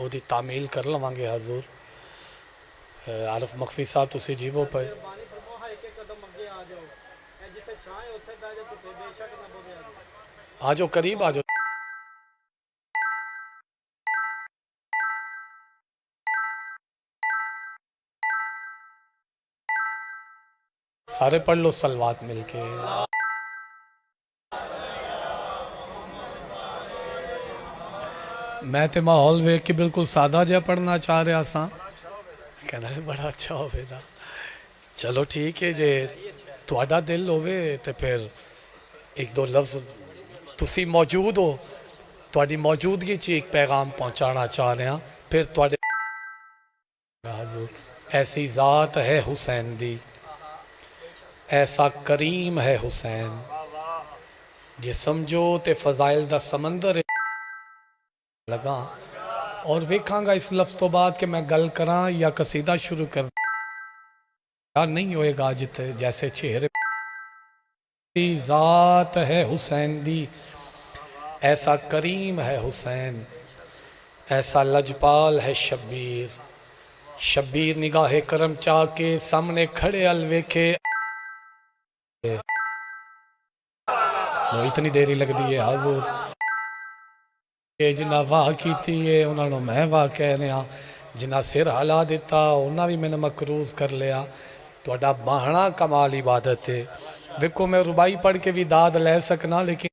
ਉਹਦੀ ਤਾਮੀਲ ਕਰ ਲਵਾਂਗੇ ਹਜ਼ੂਰ। ਆਰਿਫ ਮਖਫੀ ਸਾਹਿਬ ਤੁਸੀਂ ਜੀਵੋ ਪਏ। आ जाओ करीब आ जाओ। सारे पढ़ लो सलवात मिलके। मैं तो माहौल वेख के बिल्कुल सादा जहा पढ़ना चाह रहा सा, कहना बड़ा अच्छा होगा। चलो ठीक है, जे तुहाडा दिल होवे तो फिर एक दो लफ्ज़ तुसी मौजूद हो, तुहाडी मौजूदगी च एक पैगाम पहुँचाना चाह रहे हैं। फिर तुहाडे ऐसी ज़ात है हुसैन दी, ऐसा करीम है हुसैन, जे समझो तो फजाइल दा समंदर लगा। और वेखांगा इस लफ्ज़ तो बाद कि मैं गल करा या कसीदा शुरू कर नहीं होएगा। जिते जैसे चेहरे ज़ात है हुसैन दी, ऐसा करीम है हुसैन, ऐसा लजपाल है शब्बीर। शब्बीर निगाहे करम चाह के सामने खड़े अल वेखे। इतनी देरी लगती है हाजूर, जिन्ना वाह की है उन्होंने मैं वाह कह रहा, जिन्ना सिर हिला दिता उन्हें भी मैंने मकरूज कर लिया। तुहाडा बाहना कमाल इबादत है। देखो मैं रुबाई पढ़ के भी दाद ले सकना, लेकिन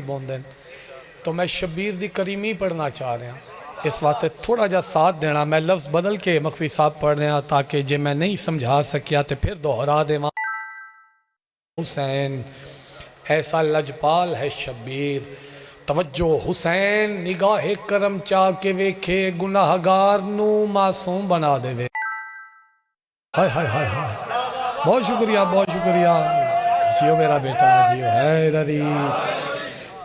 बोंदन तो मैं शब्बीर दी करीमी पढ़ना चाह रहा, इस वास्ते थोड़ा जा साथ देना। मैं लफ्ज़ बदल के मखफी साहब पढ़ रहा ताकि जे मैं नहीं समझा सकिया तो फिर दोहरा देवा। हुसैन ऐसा लजपाल है शब्बीर, तवज्जो हुसैन निगाहे करम चाह के वेखे, गुनाहगार नू मासूम बना देवे। हाय हाय हाय हाय, बहुत शुक्रिया बहुत शुक्रिया। जियो मेरा बेटा जियो है दरी।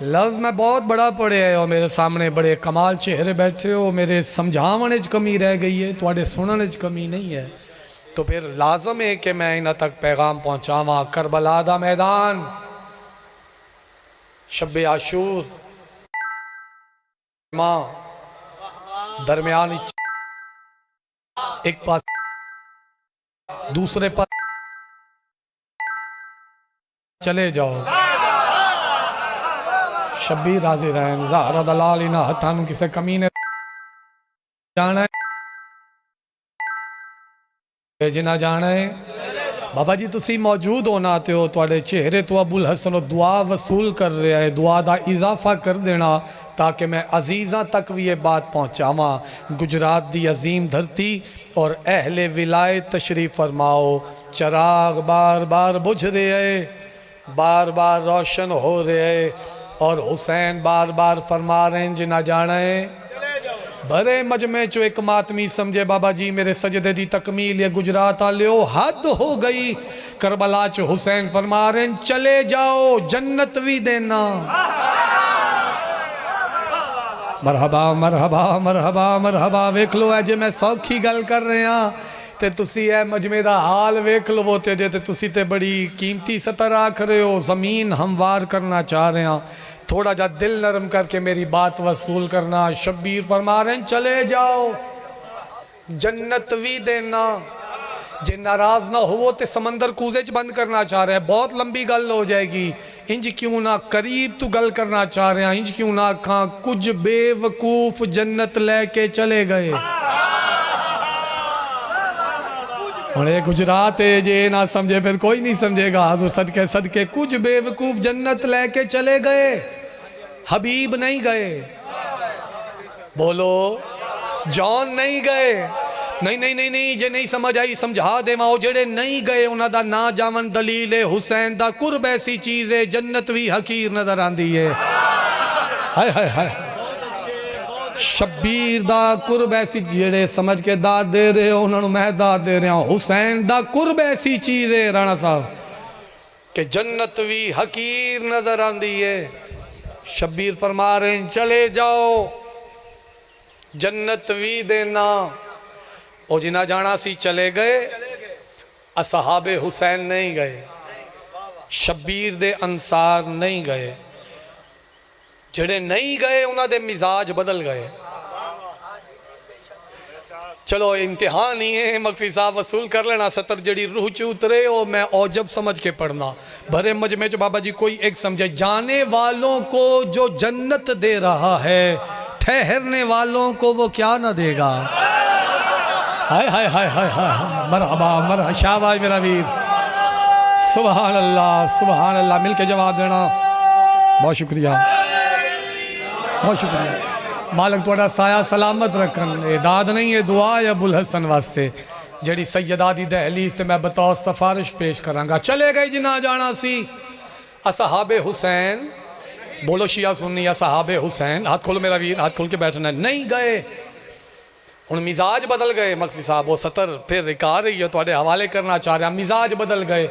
लफ्ज़ मैं बहुत बड़ा पढ़े है और मेरे सामने बड़े कमाल चेहरे बैठे हो। मेरे समझाने कमी रह गई है, थोड़े सुनने कमी नहीं है। तो फिर लाजम है कि मैं इन्हां तक पैगाम पहुँचावा। करबला दा मैदान, शब्बे आशूर, माँ दरम्यान एक पास दूसरे पास चले जाओ। शब्बीर राजी रहन, ज़हरा दलाल इन्हां हत्थां किसे कमी ने जाना है, जिन्ना जाना है। बाबा जी तुसी मौजूद होना ते हो, तुहाडे चेहरे तो अबुल हसन दुआ वसूल कर रहा है। दुआ का इजाफा कर देना ताकि मैं अजीज़ां तक भी ये बात पहुँचावा। गुजरात की अजीम धरती और अहले विलायत तशरीफ़ फरमाओ। चराग बार बार बुझ रहे है, बार बार रोशन हो रहे है, और हुसैन बार बार फरमा रहे हैं जिन्ना जाना है। भरे मजमे चो एक मातमी समझे बाबा जी मेरे सजदे दी तकमील ये गुजरात आलियो हद हो गई। करबला च हुसैन फरमा रहे हैं चले जाओ जन्नत भी देना। मरहबा मरहबा मरहबा मरहबा। वेख लो है जे मैं सौखी गल कर रहा ते तुसी है मजमे दा हाल वेख लवो ते जे ते तुसी ते बड़ी कीमती सतर आख रहे हो। ज़मीन हमवार करना चाह रहे हैं, थोड़ा जा दिल नरम करके मेरी बात वसूल करना। शब्बीर फरमा रहे हैं चले जाओ जन्नत भी देना। जे नाराज ना हो तो समंदर कूजे च बंद करना चाह रहे हैं, बहुत लंबी गल हो जाएगी। इंज क्यों ना करीब तू गल करना चाह रहे हैं, इंज क्यों ना आखा कुछ बेवकूफ जन्नत लेके चले गए। हूँ गुजरात है जे ना समझे फिर कोई नहीं समझेगा। हज़ूर सदके सदके कुछ बेवकूफ जन्नत लेके चले गए, हबीब नहीं गए। बोलो जॉन नहीं गए। नहीं नहीं नहीं नहीं जे नहीं समझ आई समझा देवाओ। जेड़े नहीं गए उन्हों का ना जावन दलील है। हुसैन का कुर्ब ऐसी चीज़ है जन्नत भी हकीर नजर आती है। हाय हाय हाय। शब्बीर दा कुर्ब ऐसी जेड़े समझ के दाद दे रहे हो उन्होंने मैं दाद दे रहा हूँ। हुसैन दा कुर्ब ऐसी चीज़ है राणा साहब कि जन्नत भी हकीर नजर आती है। शब्बीर फरमा रहे हैं चले जाओ जन्नत भी देना। और जिन्ना जाना सी चले गए। असहाबे हुसैन नहीं गए, शब्बीर दे अंसार नहीं गए। जेड़े नहीं गए उन्होंने मिजाज बदल गए। चलो इम्तिहान ही है, मकफी साहब वसूल कर लेना। सतर जड़ी रूह च उतरे हो मैं औजब समझ के पढ़ना। भरे मजमे च बाबा जी कोई एक समझे, जाने वालों को जो जन्नत दे रहा है, ठहरने वालों को वो क्या ना देगा। हाय हाय हाय हाय हाय, मरहबा मरहबा, शाबाश मेरा वीर, सुभान अल्लाह सुभान अल्लाह। मिल के जवाब देना, बहुत शुक्रिया बहुत शुक्रिया। मालक थोड़ा साया सलामत रखन। दाद नहीं है, दुआ है अबुल हसन वास्ते जड़ी सैयदा दी दहलीज ते मैं बतौर सफारिश पेश करांगा। चले गए जिना जाना सी असहाबे हुसैन, बोलो शिया सुन्नी असहाबे हुसैन। हाथ खोलो मेरा वीर, हाथ खोल के बैठना। नहीं गए, हुण मिजाज बदल गए। मकफी साहब वो सतर फिर रिका रही है, थोड़े हवाले करना चाह रहा। मिजाज बदल गए।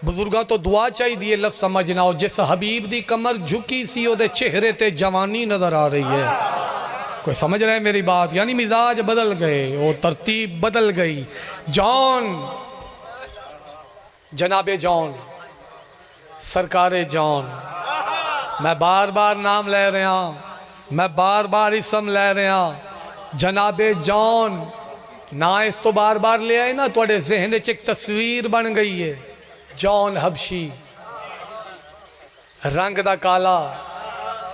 बुजुर्गों तो दुआ चाहिए, लफ्ज़ समझना। हो जिस हबीब दी कमर झुकी सी ओदे चेहरे ते जवानी नजर आ रही है। कोई समझ रहे मेरी बात? यानी मिजाज बदल गए, वो तरतीब बदल गई। जॉन, जनाबे जॉन, सरकारे जॉन, मैं बार बार नाम ले रहा, मैं बार बार इसम ले रहा। जनाबे जॉन ना इस तो बार बार ले आए ना, थोड़े जहन च एक तस्वीर बन गई है। जॉन हबशी, रंग दा काला,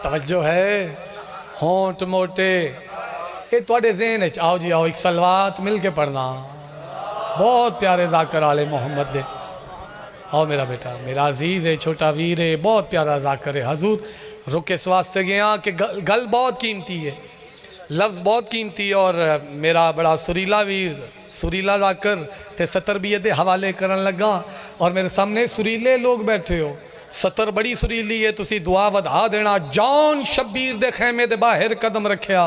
तवज्जो है, होंठ मोटे, ये थोड़े जहन च। आओ जी आओ, एक सलवात मिल के पढ़ना। बहुत प्यारे जाकर आले मोहम्मद दे। आओ मेरा बेटा, मेरा अजीज़ है, छोटा वीर है, बहुत प्यारा जाकर है। हजूर रुके इस वास्ते गया कि गल बहुत कीमती है, लफ्ज़ बहुत कीमती है। और मेरा बड़ा सुरीला वीर, सुरीला जाकर ते सतर भी ये हवाले करन लगा। और मेरे सामने सुरीले लोग बैठे हो, सतर बड़ी सुरीली है, तुसी दुआ वधा देना। जॉन शब्बीर दे खैमे दे बाहर कदम रखिया,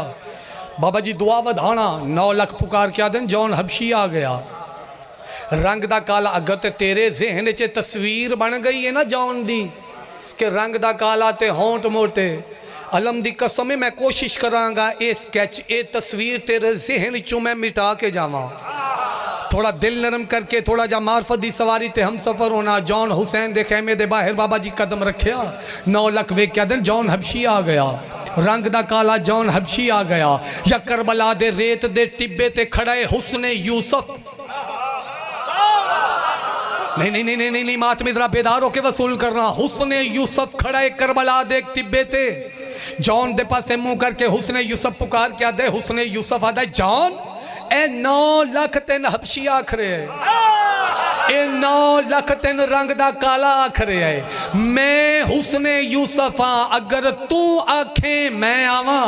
बाबा जी दुआ वधाना। 9 लाख पुकार क्या दिन जॉन हबशी आ गया। रंग दा काला, अगर ते तेरे जहन च तस्वीर बन गई है ना जॉन दी कि रंग दा काला ते होंठ मोटे, अलम दी कसम है मैं कोशिश करांगा ये स्केच, ये तस्वीर तेरे जहन चो मैं मिटा के जावा। थोड़ा दिल नरम करके, थोड़ा जा मार्फत दी सवारी ते हम सफ़र होना। जॉन हुसैन दे खैमे दे बाहर बाबा जी कदम रखिया। 9 लाख वे क्या दिन जॉन हबशी आ गया। रंग दा काला जॉन हबशी आ गया। या करबला दे रेत दे टिब्बे ते खड़े हुस्ने यूसुफ। नहीं नहीं नहीं नहीं नहीं, मातमी जरा बेदार होके वसूल करना। हुस्ने यूसुफ खड़े करबला दे टिब्बे ते। जॉन दे पासे मुंह करके हुस्ने यूसुफ पुकार क्या दे। हुस्ने यूसुफ आदा जॉन ए 9 लाख तेन हबशी आखरे है, ए 9 लाख तेन रंग दा काला आखरे है। मैं हुस्ने यूसुफ हाँ, अगर तू आखे मैं आवा।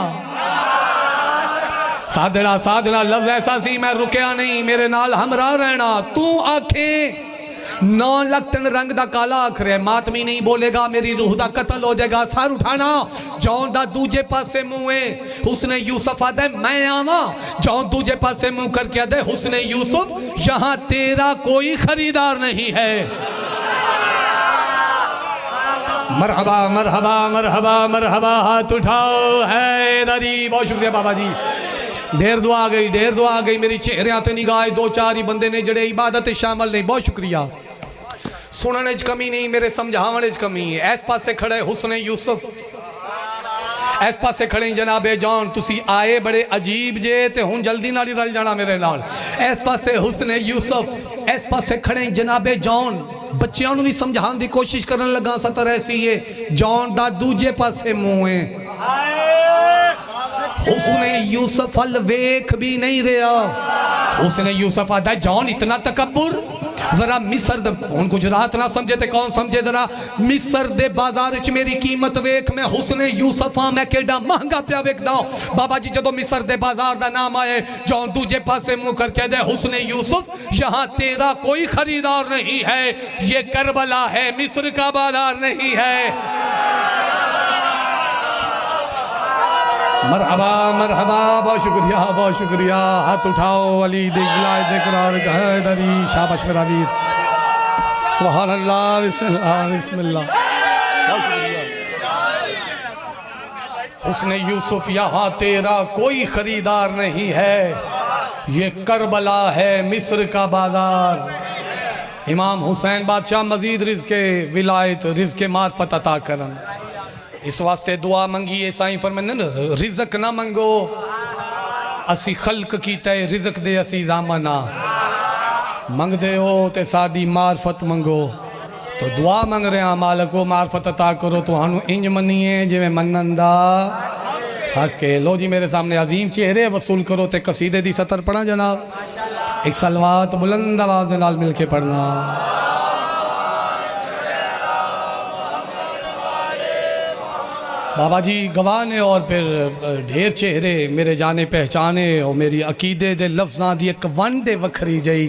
साधना साधना लफ्ज ऐसा सी, मैं रुकया नहीं, मेरे नाल हमरा रहना। तू आखे 9 लाख तन रंग दा काला आखरे है। मातमी नहीं बोलेगा, मेरी रूह दा कत्ल हो जाएगा। सार उठाना। जॉन दा दूजे पासे मुंह है। हुस्ने यूसुफ आदे मैं आवा। जॉन दूजे पासे मुंह करके आदे हुस्ने यूसुफ यहाँ तेरा कोई खरीदार नहीं है। मरहबा मरहबा मरहबा मरहबा, हाथ उठाओ है दरी। बहुत शुक्रिया बाबा जी, ढेर दुआ आ गई, ढेर दुआ आ गई। मेरी चेहरे ते निगाह 2-4 ही बंदे ने जड़े इबादत शामिल नहीं। बहुत शुक्रिया। सुनने च कमी नहीं, मेरे समझावने च कमी है। इस पासे खड़े हुस्ने यूसुफ, इस पासे खड़े जनाबे जॉन। तुसी आए बड़े अजीब जे ते हुन जल्दी नाल रल जाना मेरे नाल। इस पासे हुस्ने यूसुफ, इस पासे खड़े जनाबे जॉन। बच्चों भी समझाने की कोशिश करने लगा। सतर ऐसी है, जॉन दा दूजे पासे मुंह है। हुस्ने यूसुफ अल वेख भी नहीं रहा। हुस्ने यूसुफ आदा जॉन इतना तकब्बुर। जरा मिस्र हूँ गुजरात ना समझे तो कौन समझे। जरा मिस्र दे बाजार च मेरी कीमत वेख। मैं हुस्ने यूसुफ हाँ, मैं केडा महंगा पिया वेखदा हूं। बाबा जी जदों मिस्र दे बाजार दा नाम आए, जॉन दूजे पासे मुंह करके दे हुस्ने यूसुफ यहाँ तेरा कोई खरीदार नहीं है। ये करबला है, मिस्र का बाजार नहीं है। मरहबा मरहबा, बहुत शुक्रिया बहुत शुक्रिया। हाथ उठाओ अली दिग्लादरी, शाबाश मेरा वीर। सुभान अल्लाह, बिस्मिल्लाह बिस्मिल्लाह। हुस्ने यूसुफ यहाँ तेरा कोई खरीदार नहीं है। ये करबला है, मिस्र का बाजार। इमाम हुसैन बादशाह मजीद रिज़्क़े विलायत, रिज़्क़े मार्फत अता करन। इस वास्ते दुआ मंगी है। साईं फरमाते न रिज़्क़ ना मंगो, असी खल्क कीता है रिज़्क दे असी ज़ामना मंगदे हो ते साडी मार्फत मंगो तो दुआ मंग रहे हैं मालिको मार्फत अता करो तो हानू इंज मनीए जिवें मनन दा हक है। लो जी मेरे सामने अजीम चेहरे वसूल करो ते कसीदे दी सतर पढ़ा जनाब। एक सलवात बुलंद आवाज़ नाल मिल के पढ़ना। बाबा जी गवाह ने और फिर ढेर चेहरे मेरे जाने पहचाने और मेरी अकीदे दे लफ्ज़ां दी एक वंडे वखरी जई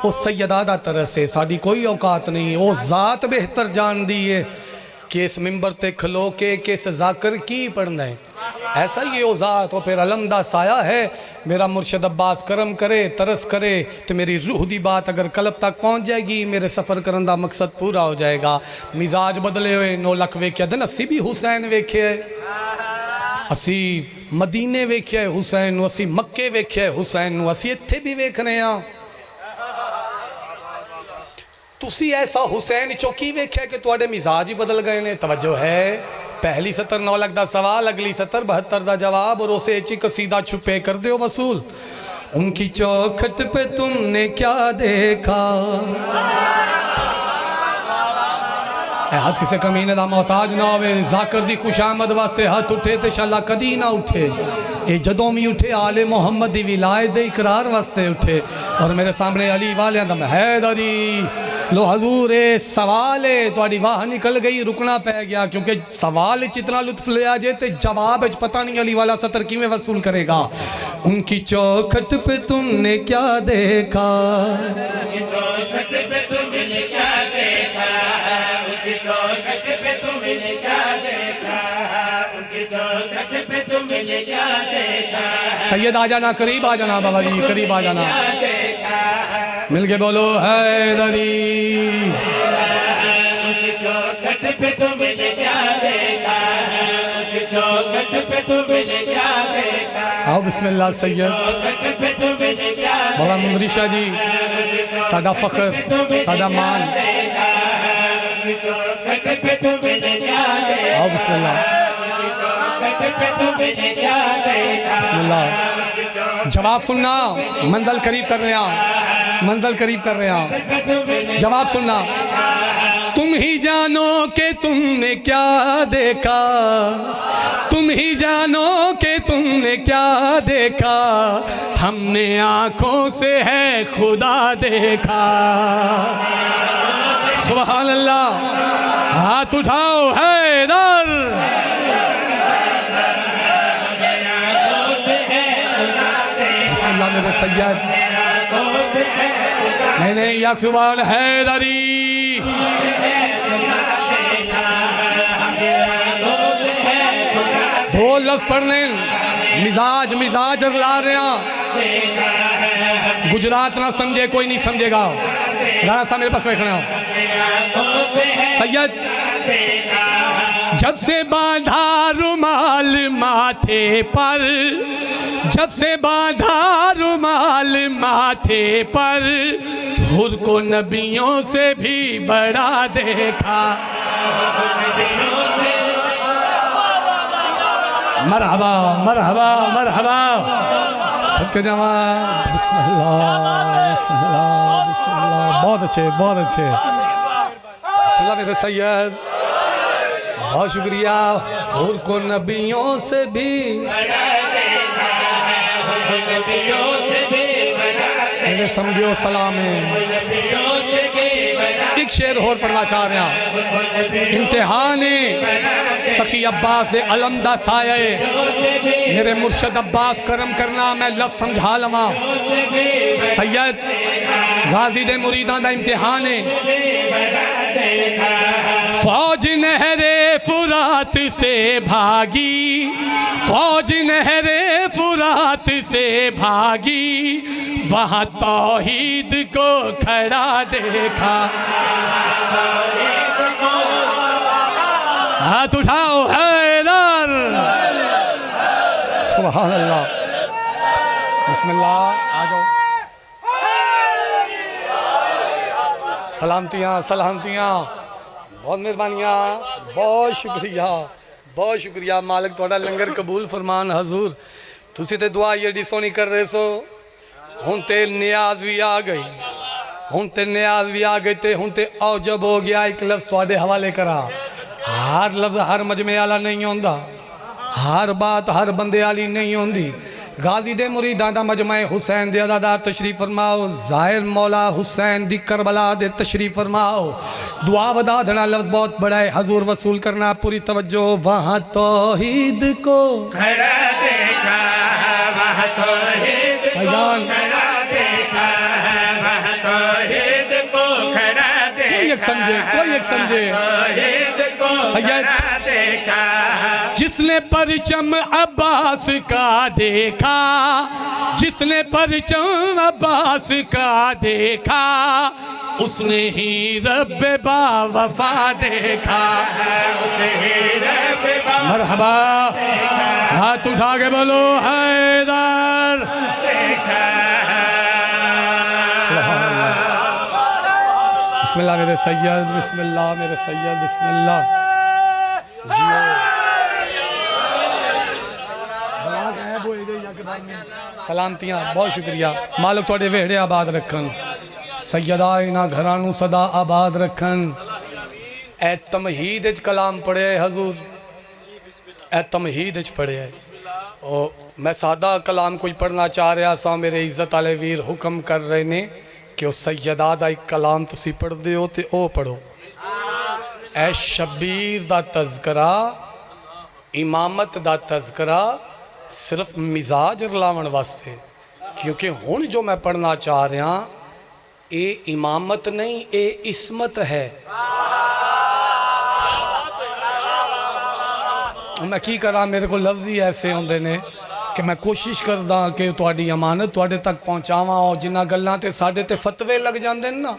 वो सैयदा दा तरस है। साड़ी कोई औकात नहीं, वो ज़ात बेहतर जान दी है कि इस मिंबर ते खलो के किस जाकर की पढ़ना है। ऐसा ही है वो ज़ात और फिर अलमदा साया है। मेरा मुर्शद अब्बास करम करे तरस करे तो मेरी रूह दी बात अगर कलब तक पहुँच जाएगी, मेरे सफ़र करने का मकसद पूरा हो जाएगा। मिजाज बदले हुए 9 लख वेख्या दिन असी भी हुसैन वेखे, असी मदीने वेख्या हुसैन, असी मक्के वेख्या हुसैन, असी इत्थे भी वेख रहे हैं। तुसी ऐसा हुसैन चौकी वेख्या कि तुहाडे मिजाज ही बदल गए ने। तवज्जो है, पहली सतर 9 लाख का सवाल, अगली सतर 72 का जवाब और उसे एक कसीदा छुपे कर दो वसूल। उनकी चौखट पे तुमने क्या देखा, हाथ किसी कमीने का मोहताज ना होवे। जाकर दी खुशामद वास्ते हाथ उठे तो शाला कदी ना उठे, ये जदों भी उठे आले मुहम्मद दी विलायत दे इकरार वास्ते उठे। और मेरे सामने अली वाले दम हैदरी लो हजूर ए सवाल है थोड़ी वाह निकल गई, रुकना पै गया क्योंकि सवाल इतना लुत्फ लिया जे तो जवाब पता नहीं अली वाला सतर किमें वसूल करेगा। उनकी चौखट पे तुमने क्या देखा, सैयद आ जाना, करीब आ जाना बाबा जी, करीब आ जाना, मिल के बोलो हैदरी। आओ बिस्मिल्लाह सैयद बाबा मुंदरी शाह जी, सादा फख्र सादा मान। आओ बिस्मिल्लाह बिस्मिल्लाह। जवाब सुनना, मंजिल करीब कर रहे हैं, मंजिल करीब कर रहे हैं। जवाब सुनना, तुम ही जानो कि तुमने क्या देखा, तुम ही जानो कि तुमने क्या देखा, हमने आंखों से है खुदा देखा। सुभान अल्लाह, हाथ उठाओ हैदर। बिस्मिल्लाह मेरे सैयद, नहीं या सुभान हैदरी। दो लफ्ज़ पढ़ने, मिजाज मिजाज ला रहे हैं। गुजरात ना समझे कोई नहीं समझेगा, राणा साहब मेरे पास रखना। सैयद, जब से बांधा रुमाल माथे पर, जब से बांधा रुमाल माथे पर, हुर को नबियों से भी बड़ा देखा। मरहबा मरहबा मरहबा, सबके जमा। बिस्मिल्लाह बिस्मिल्लाह बिस्मिल्लाह, बहुत अच्छे बहुत अच्छे। बिस्मिल्लाह मेरे सैयद, बहुत शुक्रिया। हुर को नबियों से भी, मेरे समझो सलाम है। एक शेर और पढ़ना चाह रहा, इम्तिहान सखी अब्बास दे अलमदा साये, मेरे मुर्शद अब्बास करम करना, मैं लफ्ज़ समझा लवा। सैयद गाजी दे मुरीदां दा इम्तिहान है। फौज नहरे फुरात से भागी, फौज नहरे फुरात से भागी, वहाँ तौहीद को खड़ा देखा। हाथ उठाओ हैदर। सुभान अल्लाह, बिस्मिल्लाह, आ जाओ। सलामतियाँ सलामतियाँ, बहुत मेहरबानियाँ, बहुत शुक्रिया बहुत शुक्रिया। मालिक थोड़ा लंगर कबूल फरमान हजूर। तुसी ते दुआ एडी सोनी कर रहे सो, हुन ते नियाज भी आ गई, हुन ते नियाज भी आ गई, ते हुन ते औजब हो गया। एक लफ्ज़ तुहाडे हवाले करा, हर लफ्ज़ हर मजमे आला नहीं होंदा, हर बात हर बंदे आली नहीं होंदी। गाजी दे मुरीदां दा मजमा हुसैन दे अदादार तशरीफ फरमाओ, ज़ाहिर मौला हुसैन दी करबला दे तशरीफ फरमाओ। दुआ वदा देना लफ्ज़ बहुत बड़ा है, हजूर वसूल करना, पूरी तवज्जो। वहाँ तौहीद को खड़ा देखा, वहाँ तौहीद को खड़ा देखा, वहाँ तौहीद को खड़ा देखा, कोई एक समझे, कोई एक समझे। सैयद देखा जिसने परचम अब्बास का देखा, जिसने परचम अब्बास का देखा, उसने ही रब बावफा देखा, उसने ही रब बावफा। मरहबा, हाथ उठा के बोलो हैदर। बिस्मिल्लाह मेरे सैयद, बिस्मिल्लाह मेरे सैयद, बिस्मिल्लाह। सलामतियाँ, बहुत शुक्रिया। मालिक थोड़े वेहड़े आबाद रखन, सैयदा इन्हां घरां नूं सदा आबाद रखन। ए तमहीद च कलाम पढ़े हजूर, ए तमहीद च पढ़े। और मैं सादा कलाम कोई पढ़ना चाह रहा सा, मेरे इज्जत वाले वीर हुक्म कर रहे ने कि उस सैयदा दा एक कलाम तुसी पढ़दे हो ते ओ पढ़ो। ए शबीर दा तज़करा, इमामत दा तज़करा सिर्फ मिजाज रलावन वास्ते, क्योंकि हुण जो मैं पढ़ना चाह रहा ये इमामत नहीं, ये इस्मत है। मैं की करा, मेरे को लफ्ज़ ही ऐसे होंदे ने कि मैं कोशिश करदा कि तुहाडी अमानत तुहाडे तक पहुँचावां। और जिन्हां गल्लां ते साडे ते फतवे लग जांदे ना,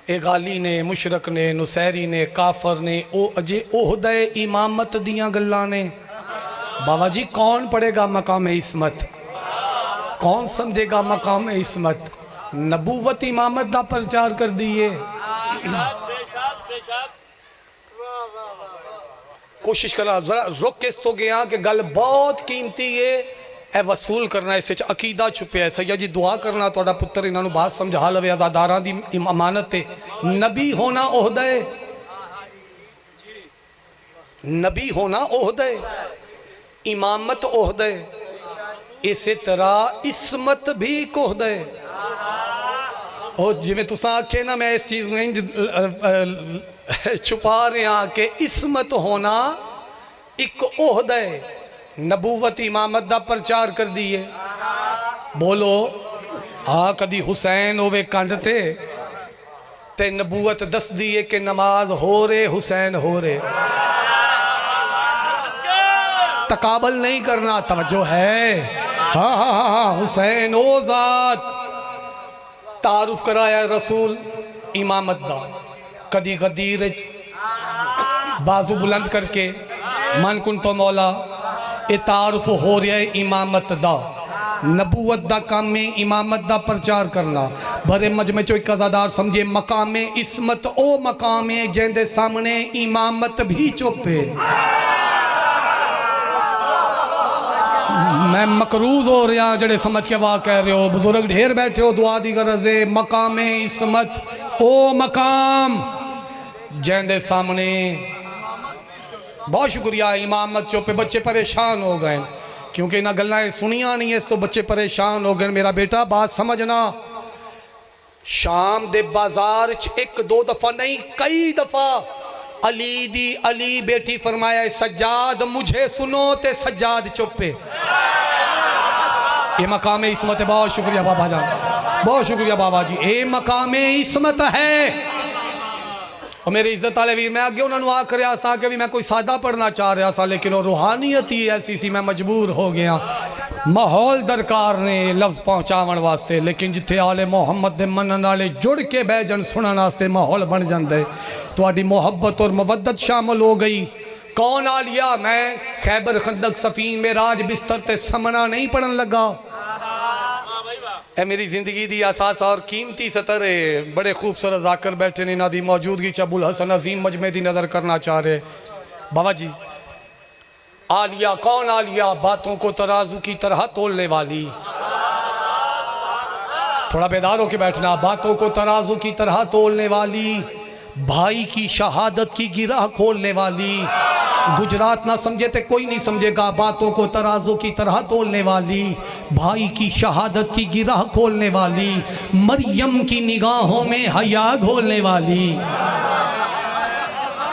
ये गाली ने, मुशरक ने, नुसैरी ने, काफर ने, ओ अजे ओहदे इमामत दियां गल्लां ने। बाबा जी कौन पढ़ेगा मकाम इस्मत, कौन समझेगा मकाम इस्मत? नबूवत इमामत का प्रचार कर दिए। कोशिश करा जरा रुक के तो गया कि गल बहुत कीमती है, ए वसूल करना, इस अकीदा छुपया है। सैयद जी दुआ करना थोड़ा पुत्र इन्हों बात समझा लवे, आजादारां दी अमानत है। नबी होना ओहदा है, नबी होना ओहदा है, इमामत ओहदा है, इस तरह इस्मत भी एक ओहदा है। और जिमें तुसा आखे ना, मैं इस चीज़ में छुपा रहा कि इस्मत होना एक ओहदा है। नबूवत इमामत का प्रचार कर दिए। बोलो हाँ, कदी हुसैन होवे कंड ते नबूवत दस दी है कि नमाज हो रहे हुसैन हो रहे। तकाबल नहीं करना, तवज्जो है। हाँ हाँ हाँ हाँ, हुसैन ओ जात तारुफ कराया रसूल इमामत दा। कदी गदीर बाजू बुलंद करके मन कुन तो मौला, ये तारुफ हो रहा है इमामत दा। नबूवत दा काम में इमामत दा प्रचार करना। भरे मजमे चो एक अज़ादार समझे मकाम इस्मत ओ मकाम है जिंदे सामने इमामत भी चुप है। मैं मकरूज हो रहा जड़े समझ के वाह कह रहे हो। बुजुर्ग ढेर बैठे हो, दुआ दी गरज है। मकाम इस्मत ओ मकाम जिंदे सामने। बहुत शुक्रिया। इमामत चुप, बच्चे परेशान हो गए क्योंकि इन्हें गल्लां सुनिया नहीं है, इस तो बच्चे परेशान हो गए। मेरा बेटा बात समझना, शाम दे बाजार च एक दो दफा नहीं कई दफा अली दी अली बेटी फरमाया सज्जाद मुझे सुनो, ते सज्जाद चुपे। ये मकाम इस्मत है। बहुत शुक्रिया बाबा जान, बहुत शुक्रिया बाबा जी। ये मकाम इस्मत है। और मेरे इज्जत वाले वीर, मैं अगे उन्होंने आख रहा सा कि भी मैं कोई सादा पढ़ना चाह रहा था, लेकिन वो रूहानियत ही ऐसी सी, मैं मजबूर हो गया। माहौल दरकार ने लफ्ज़ पहुँचावन वास्ते, लेकिन जिथे आले मुहम्मद दे मनन वाले जुड़ के बह जन सुनने वास्ते माहौल बन जाता है। थोड़ी मुहब्बत और मवद्दत शामिल हो गई। कौन आ लिया? मैं खैबर खंदक सफीन में राज बिस्तर ते समना नहीं पढ़न लगा। ए मेरी जिंदगी दी असास और कीमती सतर है। बड़े खूबसूरत जाकर बैठे ने, इन्हों की मौजूदगी च अबुल हसन अजीम मजमे की नज़र करना चाह रहे। बाबा जी आलिया कौन आलिया? बातों को तराजू की तरह तोलने वाली। थोड़ा बेदार होके बैठना। बातों को तराजू की तरह तोलने वाली, भाई की शहादत की गिरह खोलने वाली। गुजरात ना समझे तो कोई नहीं समझेगा। बातों को तराजू की तरह तोलने वाली, भाई की शहादत की गिरह खोलने वाली, मरियम की निगाहों में हया घोलने वाली।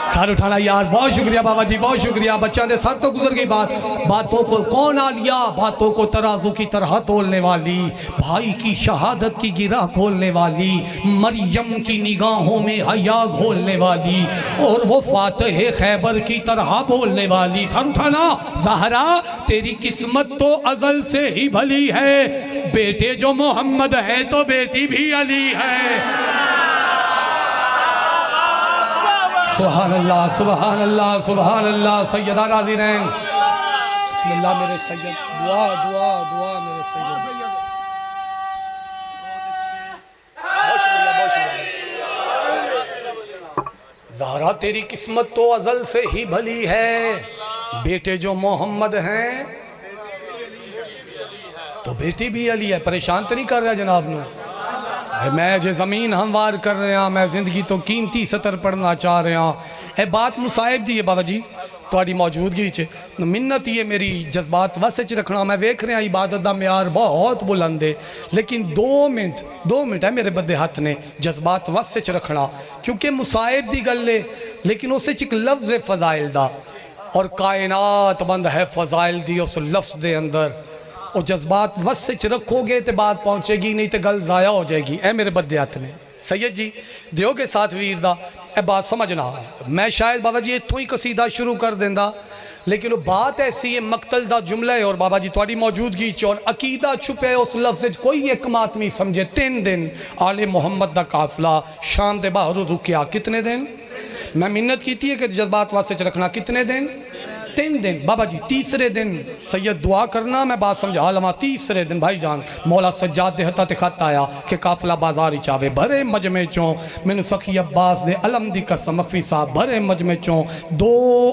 सर उठाना यार। बहुत शुक्रिया बाबा जी, बहुत शुक्रिया। बच्चा दे सर तो गुजर गई बात। बातों को कौन आलिया? बातों को तराजू की तरह तोलने वाली, भाई की शहादत की गिरह खोलने वाली, मरियम की निगाहों में हया घोलने वाली, और वो फातह खैबर की तरह बोलने वाली। सर उठाना। ज़हरा तेरी किस्मत तो अजल से ही भली है, बेटे जो मोहम्मद है तो बेटी भी अली है। सुभान अल्लाह, सुभान अल्लाह, सुभान अल्लाह। सैयदा राजी रहन। बिस्मिल्लाह मेरे सैयद। दुआ दुआ दुआ मेरे सैयद। बहुत शुक्रिया, बहुत शुक्रिया। ज़हरा तेरी किस्मत तो अजल से ही भली है, बेटे जो मोहम्मद हैं तो बेटी भी अली है। परेशान तो नहीं कर रहा जनाब ने? मैं जो ज़मीन हमवार कर रहा, मैं जिंदगी तो कीमती सतर पढ़ना चाह रहा। ए बात मुसाहिब दी है बाबा जी थोड़ी मौजूदगी च। मिन्नत ही है मेरी जज्बात वस च रखना। मैं वेख रहा इबादत का म्यार बहुत बुलंद है, लेकिन 2 मिनट है मेरे बदे हथ ने जज्बात वस च रखना, क्योंकि मुसाहिब दी गल है, लेकिन उस एक लफ्ज़ है फ़ज़ाइल दा, और कायनात बंद है फ़ज़ाइल दी उस लफ्ज़ दे अंदर। और जज्बात वस च रखोगे तो बात पहुँचेगी, नहीं तो गल ज़ाया हो जाएगी। ए मेरे बदे हथ ने सैयद जी दियो के साथ वीर दा ए बात समझना। मैं शायद बाबा जी इतों ही कसीदा शुरू कर देंदा, लेकिन वो बात ऐसी है, मकतल दा जुमला है और बाबा जी थोड़ी मौजूदगी च और अकीदा छुपे है उस लफ्ज़ कोई एक मातमी समझे। 3 दिन आले मोहम्मद दा काफिला शाम दे बाहरों रुकिया। कितने दिन? मैं मिन्नत की है कि जज्बात वास्ते च रखना। कितने दिन? 3 दिन। बाबा जी तीसरे दिन सैयद दुआ करना, मैं बात समझा लवा। तीसरे दिन भाई जान मौला सज्जाद दे हत्था ते खत आया कि काफिला बाजार चावे भरे मजमे चों। मैनू सखी अब्बास दे अलम दी कसम मखफी साहब भरे मजमे चों 2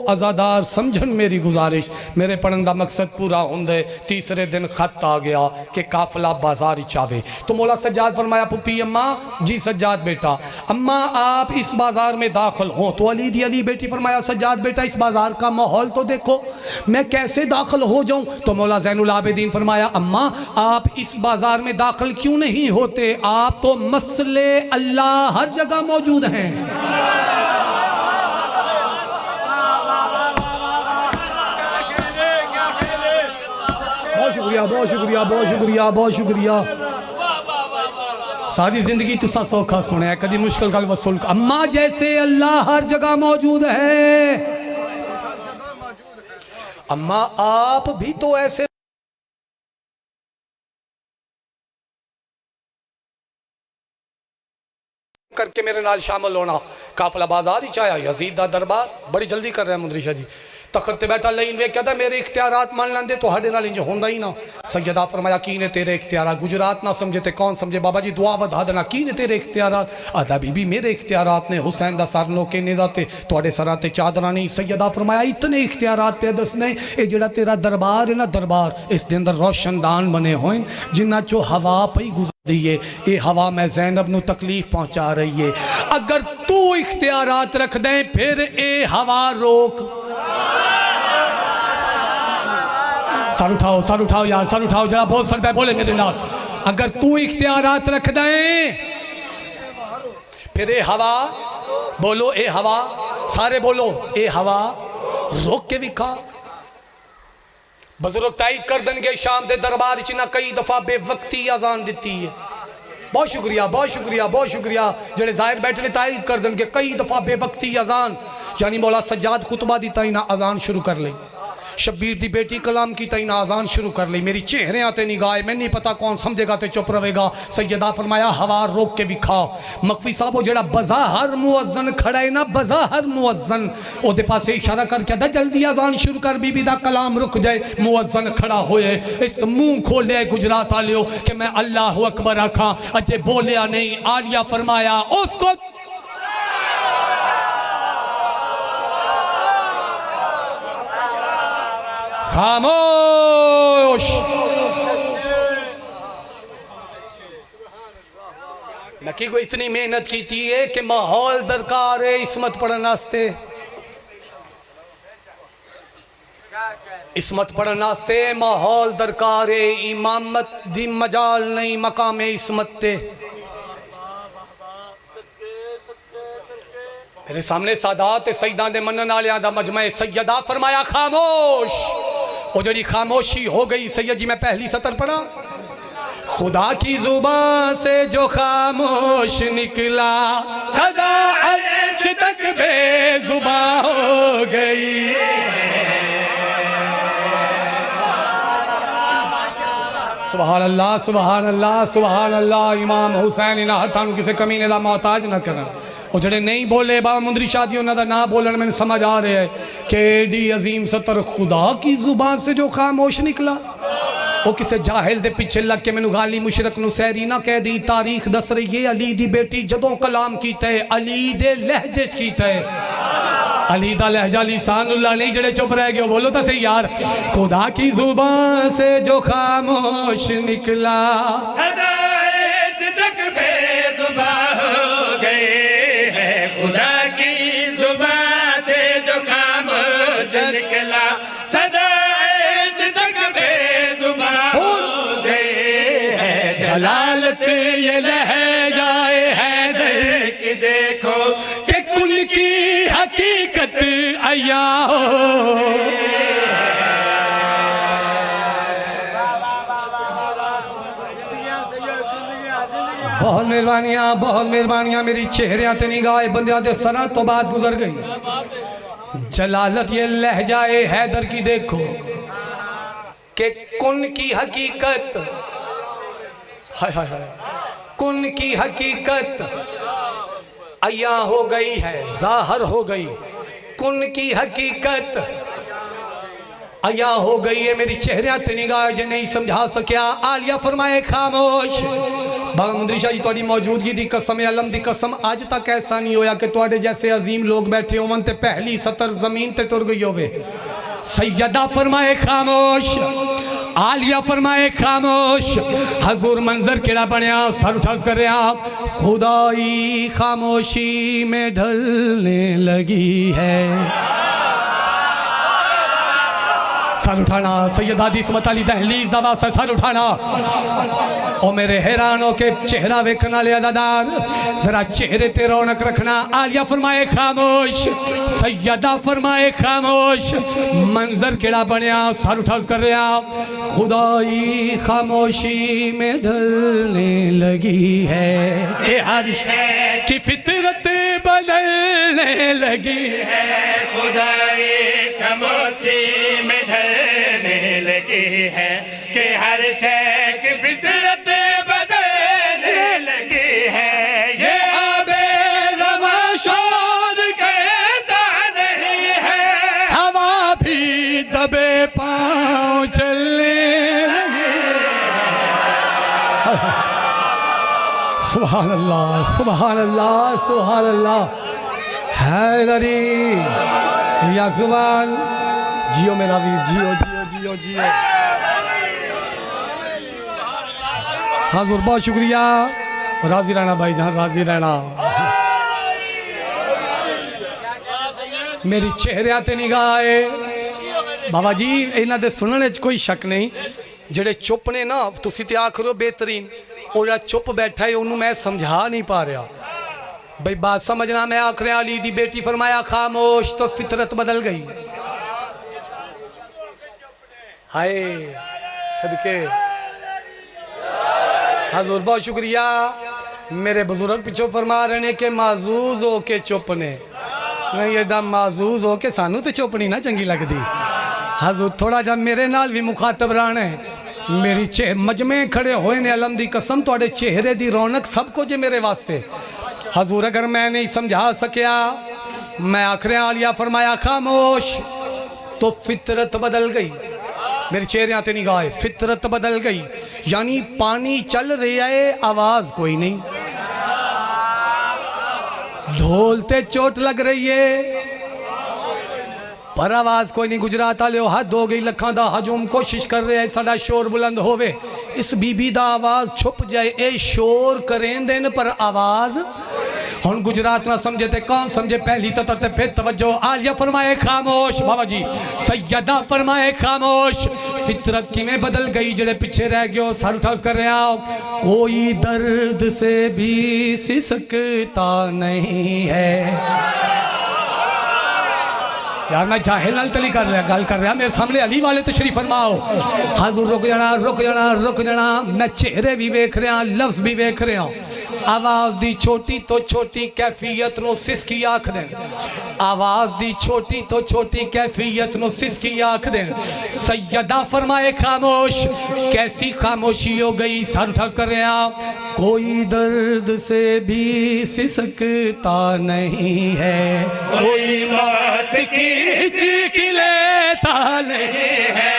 अजादार समझन मेरी गुजारिश। मेरे पढ़न का मकसद पूरा होंदे तीसरे दिन खत आ गया कि काफिला बाजार चावे। तो मौला सज्जाद फरमाया पुप्पी अम्मा जी सज्जाद बेटा, अम्मा आप इस बाजार में दाखिल हो। तो अली दी अली बेटी फरमाया सज्जाद बेटा इस बाजार का माहौल तो देखो, मैं कैसे दाखिल हो जाऊं? तो मौला ज़ैनुल आबिदीन फरमाया अम्मा आप इस बाजार में दाखिल क्यों नहीं होते? आप तो मसले अल्लाह हर जगह मौजूद हैं। बहुत शुक्रिया, बहुत शुक्रिया, बहुत शुक्रिया, बहुत शुक्रिया। सारी जिंदगी तुसा सौखा सुने, कभी मुश्किल का वसूल। अम्मा जैसे अल्लाह हर जगह मौजूद है, अम्मा आप भी तो ऐसे करके मेरे नाल शामिल होना। काफिला बाजार ही चाया यजीद दा दरबार बड़ी जल्दी कर रहा है मुंदरी शाह जी। तखत बैठा लेन वे कहता मेरे इख्तियारात मान लेंदे तो हाडे नाल इंज होंदा ही ना। सैयदा फरमाया की ने तेरे इख्तियारात? गुजरात ना समझे तो कौन समझे? बाबा जी दुआ वधा देना। की ने तेरे इख्तियारात? आदा बीबी मेरे इख्तियारात ने हुसैन दा सर लोके ने जाते थोड़े सरां ते चादरां नहीं। सैयदा फरमाया इतने इख्तियारात पे दसने ये जेड़ा तेरा दरबार है ना दरबार इस दे अंदर रोशनदान बने होए जिन्ना चो हवा पई गुजरदी है। ये हवा मैं ज़ैनब नू तकलीफ पहुंचा रही है। अगर तू इख्तियारात रख दे फिर ये हवा रोक। सर उठाओ यार, सर उठाओ जरा बोल सकता है बोले मेरे नाल। अगर तू इख्तियारात रख दे फिर ए हवा, बोलो ए हवा, सारे बोलो ए हवा रोक के विखा। बुजुर्ग तायद कर देंगे शाम दे दरबार च ना कई दफा बेवक्ती अजान दी है। बहुत शुक्रिया, बहुत शुक्रिया, बहुत शुक्रिया। जेड़े जाहिर बैठे ने तायद कर देंगे कई दफा बेवक्ती अजान, यानी मौला सज्जाद खुतबा दी ताई ना अजान शुरू कर ले, शब्बीर दी बेटी कलाम की ताई ना अजान शुरू कर ली। मेरी चेहरे आते निगाह मैं नहीं पता कौन समझेगा तो चुप रहेगा। सैयदा फरमाया हवा रोक के विखा। मकवी साहब वो जेड़ा बज़ाहर मुअज्जन खड़ा है ना, बज़ाहर मुअज्जन ओदे पासे इशारा करके दा जल्दी अजान शुरू कर, बीबी दा कलाम रुक जाए। मुअज्जन खड़ा होए इस मुंह खोले गुजरात आलियो कि मैं अल्लाह अकबर आखा, अजे बोलिया नहीं। आलिया फरमाया उसको खामोश। मैं की कोई इतनी मेहनत की थी है कि माहौल दरकार है इसमत पढ़ने वास्ते, इसमत पढ़ने वास्ते माहौल दरकार है। इमामत दी मजाल नहीं मकाम इसमत ते। मेरे सामने सादात सईदा दे मनन वालियां दा मजमा सैयदा फरमाया खामोश। वो जड़ी खामोशी हो गई सैयद जी, मैं पहली सतर पढ़ा। खुदा की जुबान से जो खामोश निकला सदा अर्श तक बेजुबान हो गई। सुभान अल्लाह सुभान अल्लाह सुभान अल्लाह। इमाम हुसैन इन्हां हत्थां नूं किसी कमीने दा मोहताज न करन। वो जड़े नहीं बोले बाबा मुंदरी शाह जी उन्होंने ना बोलन, मैंने समझ आ रहा है कि एडी अजीम सतर खुदा की जुबान से जो खामोश निकला। वो किसी जाहिल दे पीछे लग के मैनू गाली मुशरक नू सैरी ना कह दी। तारीख दस रही है अली दी बेटी जदों कलाम कीता है अली दे लहजे च कीता है। अली दा लहजा लिसानुल्लाह नहीं, जड़े चुप रह गए बोलो तो सही यार। खुदा की जुबान से जो खामोश निकला सदा तक बेजुबान हो गए हैं। खुदा की जुबान से जो खामोश निकला सदा तक बेजुबान हो गए हैं। जलालत ये लहजाए हैदर कि देखो कि कुल की हकीकत अया हो। बहुत मेहरबानियां मेरी चेहरिया ते निगाह बंदियां दे सरां तो बात गुजर गई। जलालत ये लहजाए हैदर की देखो कि कुन की हकीकत, हाय हाय हाय, कुन की हकीकत अया हो गई है, जाहिर हो गई। कुन की हकीकत अया हो गई है। मेरी चेहरे ते निगाह जे नहीं समझा सकिया। आलिया फरमाए खामोश। बाबा मुंदरी शाह जी तुहाडी मौजूदगी दी कसम अलम दी कसम अज तक ऐसा नहीं होया कि तुहाडे जैसे अजीम लोग बैठे होवन ते पहली सतर जमीन ते टुर गई होवे। सैयदा फरमाए खामोश, आलिया फरमाए खामोश। हजूर मंजर केड़ा बनया, सर उठा कर रहा। खुदाई खामोशी में ढलने लगी है। सर उठाना सैयद हादी इस्मत अली दहलीज दवा से सर उठाना। ओ मेरे हैरान हो के चेहरा वेखने वाले अज़ादार जरा चेहरे ते रौनक रखना। आलिया फरमाए खामोश, सैयदा फरमाए खामोश। मंजर केड़ा बनया, सर उठा कर रहा। खुदाई खामोशी में ढलने लगी है कि हर शय की फितरत बदलने लगी है। खुदाई खामोशी में ढलने लगी है कि हर शय की फितरत बदलने लगी है। ये आबे रवा शोर कहता नहीं है, हवा भी दबे पाँव चलने लगे। सुभान अल्लाह सुभान अल्लाह सुभान अल्लाह। हैदरी या जुबान जियो मेरा वीर, जियो जियो जियो जियो। हाजुर बहुत शुक्रिया, राजी रहना भाई जहाँ राजी रहना। मेरी चेहरे ते निगाह है बाबा जी, इन्हों के सुनने कोई शक नहीं। जेड़े चुप ने ना तुसी ते आखरो बेहतरीन, और जरा चुप बैठा है उन्होंने मैं समझा नहीं पा रहा भाई बात समझना। मैं आख रहा अली दी बेटी फरमाया खामोश तो फितरत बदल गई। हाय सदके हजूर बहुत शुक्रिया। मेरे बुजुर्ग पिछो फरमा रहे ने कि माजूज हो के चुप ने, नहीं एडा माजूज हो के सानू तो चुप नहीं ना चंगी लगती। हजूर थोड़ा जा मेरे नाल भी मुखातब रहना है। मेरी मजमे खड़े होए ने अलम दी कसम तुहाडे चेहरे दी रौनक सब कुछ है मेरे वास्ते। हजूर अगर मैं नहीं समझा सकिया, मैं आखिर आलिया फरमाया खामोश तो फितरत बदल गई। मेरे चेहरे ते निगाह है, फितरत बदल गई यानी पानी चल रहा है आवाज कोई नहीं। ढोल ते चोट लग रही है, पर आवाज़ कोई नहीं। गुजरात वाले हद हो गई, लखां दा हजूम कोशिश कर रहे हैं साडा शोर बुलंद होवे, इस बीबी दा आवाज़ छुप जाए। ए शोर करें देन पर आवाज़ हुन गुजरात ना समझे ते कौन समझे। पहली सतर ते फिर तवज्जो। आलिया फरमाए खामोश, बाबा जी सैयदा फरमाए खामोश। फितरत किवें बदल गई, जेड़े पिछे रह गयो सर उठा कर रहा। कोई दर्द से भी सिसकता नहीं है। यार मैं जाहिल नाल तली कर रहा गल कर रहा, मेरे सामने अली वाले तशरीफ फरमाओ। हाज़ुर रुक जाना रुक जाना रुक जाना। मैं चेहरे भी वेख रहा, लफ्ज़ भी वेख रहा। आवाज़ दी छोटी तो छोटी कैफियत नो सिसकी आख दें। आवाज़ दी छोटी तो छोटी कैफियत नो सिसकी आख दें। सैयदा फरमाए खामोश। कैसी खामोशी हो गई, सर उठा कर रहा। कोई दर्द से भी सिसकता नहीं है, कोई मौत की चीख लेता नहीं है।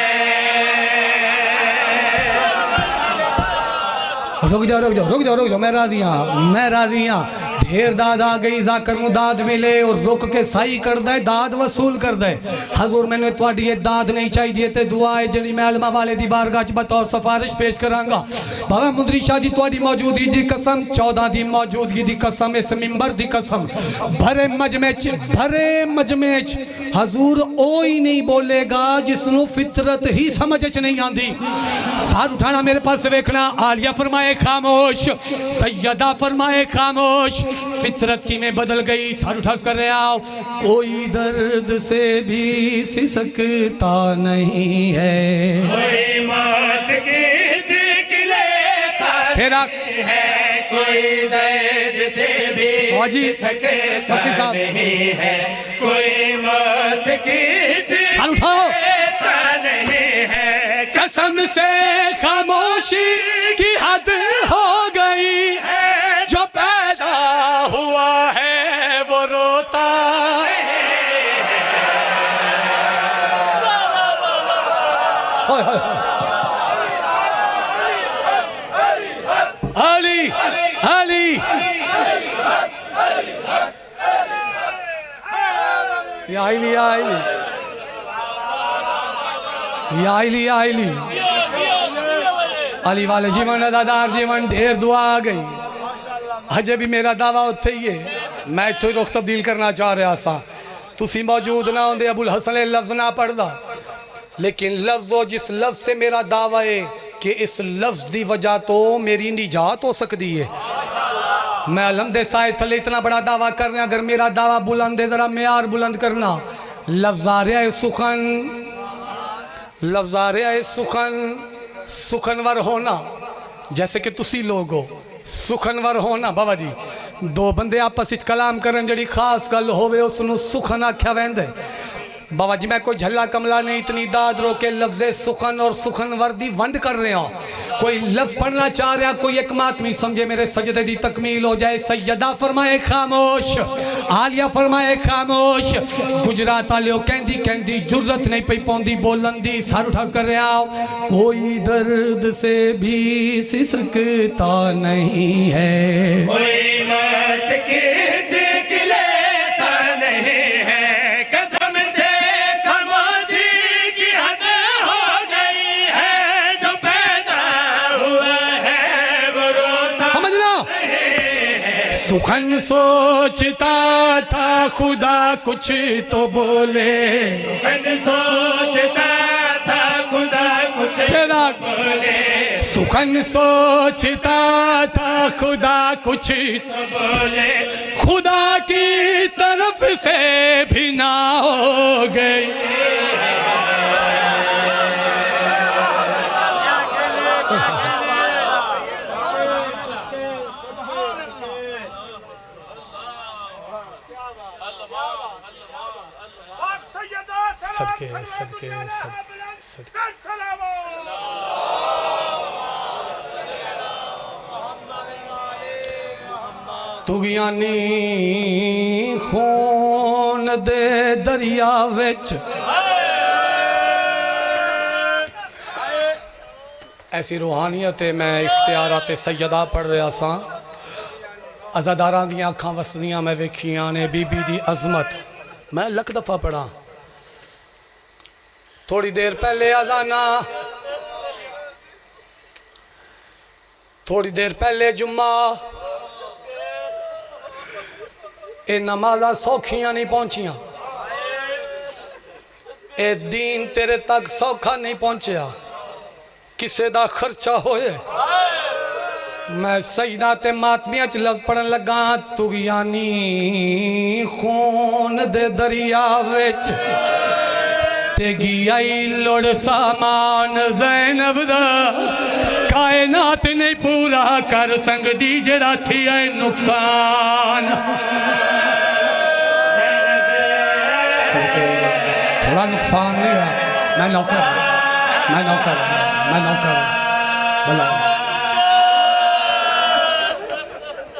रुक जाओ रुक जाओ रुक जाओ रुक जाओ, मैं राजी हाँ मैं राजी हाँ। ढेर दाद आ गई, जाकर नूं दाद मिले और रुक के सही कर दे, दाद वसूल कर दे। हजूर मैंने तुहाडी ये दाद नहीं चाहिए ते दुआ है जिहड़ी मैं अलमा वाले दी बारगाह च बतौर सिफारिश पेश करांगा। बाबा मुंदरी शाह जी तुहाडी मौजूदगी दी कसम, 14 दी मौजूदगी दी कसम, इस मिंबर दी कसम, भरे मजमे च हजूर ओ ही नहीं बोलेगा जिसनों फितरत ही समझ च नहीं आंदी। सार उठाना मेरे पास वेखना। आलिया फरमाए खामोश, सैयदा फरमाए खामोश। फितरत की में बदल गई, सर उठा कर रहा। कोई दर्द से भी सिसकता नहीं है, कोई मौत की चीख लेता नहीं है, कोई दर्द से भी सिसकता नहीं है, कोई मौत की चीख लेता नहीं है। कसम से खामोशी की हद हो गई, जो पैदा हुआ है वो रोता अली अली आईली अली वाले जीवन अदादार जीवन ढेर दुआ आ गई। अजे भी मेरा दावा उत्थे ही है। मैं इत्थों ही रुख तब्दील करना चाह रहा सा, तुसी मौजूद ना होंदे अबुल हसन ने लफ्ज़ ना पढ़दा, लेकिन लफ्ज़ हो जिस लफ्ज़ से मेरा दावा है कि इस लफ्ज़ की वजह तो मेरी निजात हो सकती है। मैं अलमदे साए थले इतना बड़ा दावा कर रहा, अगर मेरा दावा बुलंद है ज़रा मेयार बुलंद करना। लफ्ज़ आ रहा है सुखन, लफ्ज़ आ रहा है सुखन, सुखनवर होना, जैसे कि तुसी लोग हो सुखनवर होना। बाबा जी दो बंदे आपस विच कलाम करन जड़ी खास गल होवे उसनूं सुखन आख्या वैंदा है। बाबा जी मैं कोई झल्ला कमला नहीं, इतनी दाद रो के लफ्ज़ सुखन और सुखनवर दी वंड कर रहे हो। कोई लफ्ज़ पढ़ना चाह रहा, कोई एक मातमी समझे मेरे सजदे दी तकमील हो जाए। सैयदा फरमाए खामोश, आलिया फरमाए खामोश। गुजरात वाले कहंदी कहंदी जुर्रत नहीं पई पौंदी बोलन दी, सर उठा कर रहा। कोई दर्द से भी सिसकता नहीं है, कोई मौत की चीख लेता नहीं है। कसम से खामोशी की हद हो गई है, जो पैदा हुआ है वो रोता समझना। सुखन सोचता था खुदा कुछ तो बोले, सुखन सोचता था खुदा कुछ तेरा बोले, सुखन सोचता था खुदा कुछ तो बोले, खुदा की तरफ से भी ना हो गई। सदके सदके सदके सदके तुगियानी खून दे दरिया विच ऐसी रूहानियत है। मैं इख्तियारात सैयदा पढ़ रहा सा, अज़ादारां दियां अखां वसदियां मैं वेखियां ने, बीबी दी अजमत मैं लख दफ़ा पढ़ा। थोड़ी देर पहले अजाना, थोड़ी देर पहले जुम्मा। ये नमाज़ा सौखियां नहीं पहुंचियां, ये दीन तेरे तक सौखा नहीं पहुंचया, किसे दा खर्चा होए। मैं सजदा ते मातमिया च लफ्ज़ पढ़न लगा, तुगियानी खून दे दरिया विच ते गियाई लोड़ सामान ज़ैनब दा, कायनात नहीं पूरा कर संगदी जड़ा थी है नुकसान। थोड़ा नुकसान नहीं हुआ, मैं नौकर, मैं नौकर, मैं नौकर। बोला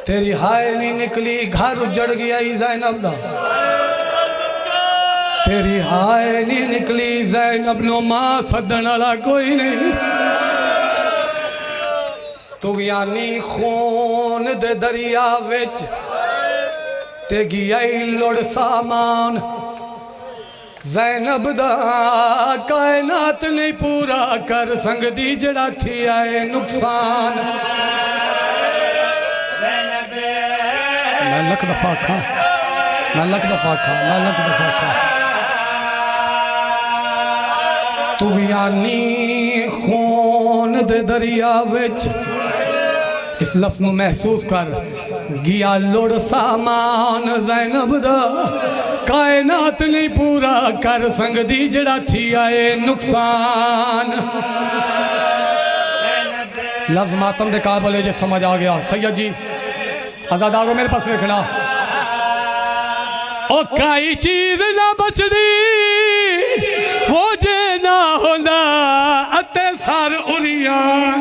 तेरी हाय नहीं निकली, घर उजड़ गया ज़ैनब दा। तेरी हाय नहीं निकली, ज़ैनब नो मां सदन वाला कोई नहीं। तुगियानी खून दे दरिया विच ते गियाई लोड़ सामान ज़ैनब दा, कायनात नहीं पूरा कर संगदी जड़ा थी आए नुकसान। मैं लख दफा खा, मैं लख दफा खा, मैं लख दफा खा। तुगियानी खून दे दरिया विच, इस लफ्ज़ नूं महसूस कर, गिया लोड़ सामान ज़ैनब दा, कायनात नहीं पूरा कर संगदी जड़ा थी आए नुकसान। लफ्ज़ मातम दे काबल है, जो समझ आ गया। सैयद जी आजादारों मेरे पास देखना, ओ काई चीज ना बचदी वो जे ना होंदा अते सर उरियान।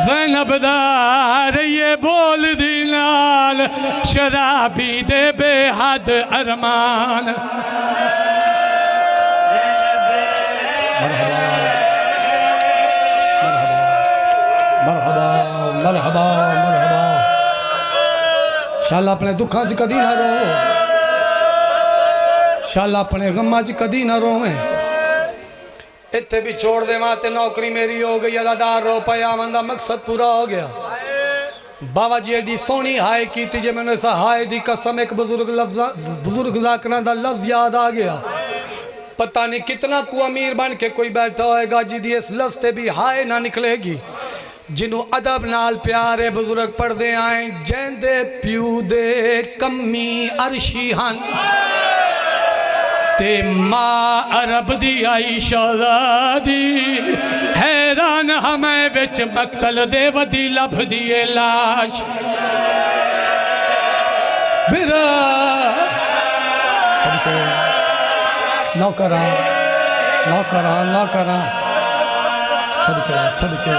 ज़ैनब दा रहिए बोल दी नाल, शराबी दे बेहद अरमान। मरहबा मरहबा मरहबा। शाला अपने दुखा च कदी ना रो, शाला अपने गम्मा च कदी ना रोवें। इत्थे भी छोड़ दे मां ते नौकरी मेरी हो गई, अदादार रो पाया, मंदा मकसद पूरा हो गया। बाबा जी एडी सोहनी हाय की जे मैंने इस हाय दी कसम, एक बुजुर्ग जाकरा दा लफ्ज़ याद आ गया। पता नहीं कितना को अमीर बन के कोई बैठा होएगा जिदी इस लफ्ज़ ते भी हाय ना निकलेगी। जिन्हों अदब नाल प्यारे बुजुर्ग पढ़ते आए, जेंदे प्यू दे कमी अरशी हन ते माँ अरब दी आई शहजादी। हैरान हमें विच मक्तल दे वदी लभ दिए लाश। बिरा नौकरा नौकरा नौकरा सदके सदके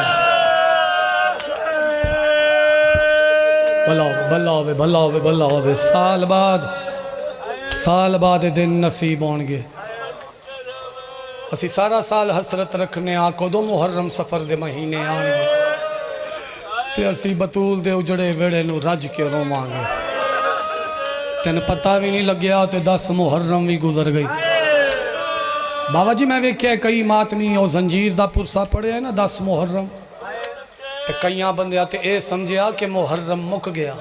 भला भला होवे भला होवे भला होवे। साल बाद दिन नसीब होंगे। असी सारा साल हसरत रखने आ कदों मुहर्रम सफर दे महीने आएंगे ते असी बतूल दे उजड़े वेड़े नू रज के रोवांगे। तेन पता भी नहीं लग्या तो 10 मुहर्रम भी गुजर गई। बाबा जी मैं वेख्या कई मातमी और जंजीर दा पुरसा पढ़िया ना 10 मुहर्रम, तो कई बंदे ते ये समझिया कि मुहर्रम मुक गया।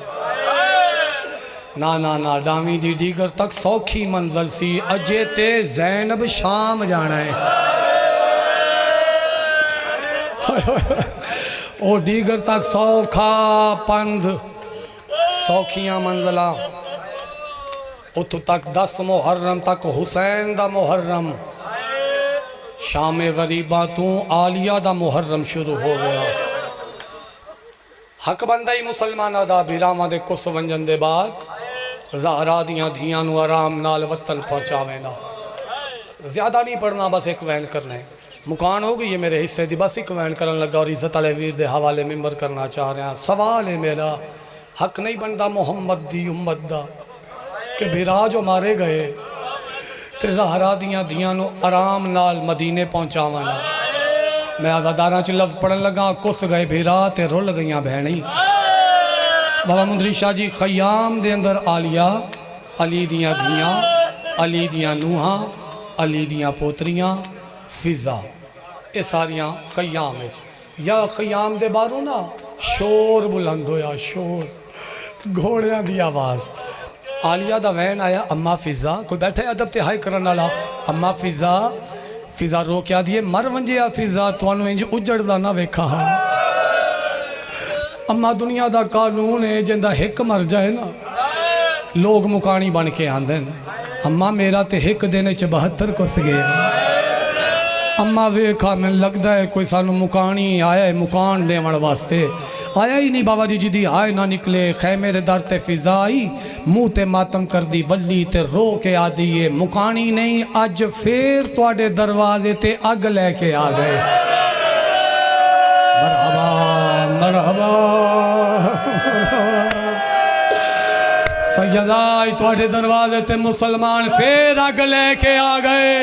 ना ना ना, डावी दी डीगर तक सौखी मंजल सी, अजे ते ज़ैनब शाम जाना है। ओ डीगर तक सौखा पंध, सौखियां मंजला। उत तक 10 मुहर्रम तक हुसैन दा मुहर्रम, शाम गरीबा तू आलिया दा मुहर्रम शुरू हो गया। हक बनदा ही मुसलमाना दा बिरामा दे कुस वंजन दे बाद ज़हरा दियां धियां नू आराम नाल वतन पहुँचावेंदा। ज़्यादा नहीं पढ़ना, बस एक वैन करना है। मुकान हो गई है मेरे हिस्से दी, बस एक वैन करन लगा और इज्जत वाले वीर दे हवाले मिंबर करना चाह रहा। सवाल है मेरा, हक नहीं बनता मुहम्मद दी उम्मत दा कि बिरा जो मारे गए ते ज़हरा दियां धियां नू आराम नाल मदीने पहुँचावना। मैं आज़ादारा च लफ्ज़ पढ़न लगा, कुस गए बिरा ते रुल गई भैनी। बाबा मुंदरी शाह जी खयाम दे अंदर आलिया, अली दियां धियां, अली दियां नूहां, अली दियाँ पोतरियाँ फिजा, ये सारियाँ खयाम विच। या खयाम दे बाहरों ना शोर बुलंद होया, शोर घोड़ियां दी आवाज़। आलिया दा वैन आया, अम्मा फिजा, कोई बैठा अदब ते हाई करन वाला, अम्मा फिजा। फिजा रो क्या दिए, मर वंजिया फिजा, तुहानू इंज उजड़दा ना वेखा। अम्मा दुनिया दा कानून है, जिंदा हिक मर जाए ना लोग मुकानी बन के आंदे न। अम्मा मेरा ते हिक दिन च 72 कुस गया। अम्मा वेखा, मैनूं लगदा है कोई सानू मुकानी आया है, मुकान देवन वास्ते आया ही नहीं। बाबा जी जी दी आए ना निकले, खैमे दे दर ते फिजा आई, मुँह ते मातम कर दी वल्ली ते रो के आदी है मुकानी नहीं, अज फिर तुहाडे दरवाजे ते अग लैके आ गए। मरहबा मरहबा सैयदा, तुहाडे दरवाजे ते मुसलमान फिर अग लैके आ गए।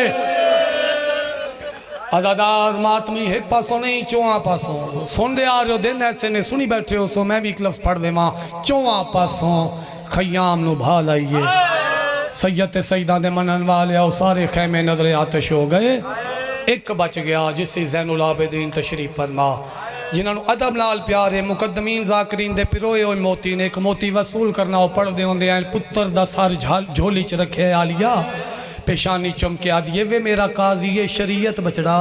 अदादार मातमी एक पासों नहीं चौहां पासों सुन दे आ रहे हो, दिन ऐसे ने सुनी बैठे हो, सो मैं भी एक लफ्ज़ पढ़ देवा। चौहां पासों खयाम नु भा लाइए, सैयद ते सईदा दे मनन वाले आओ, सारे खैमे नजरे आतिश हो गए। एक बच गया जिसे ज़ैनुल आबिदीन तशरीफ फरमा, जिन्होंने अदब नाल प्यारे मुकदमीन ज़ाकरीन दे पिरोए हुए मोती ने एक मोती वसूल करना, वो पढ़ते होंगे हैं पुत्र दा सर झोली च रखे आलिया, पेशानी चमके आदिए वे मेरा काजी है शरीयत बचड़ा,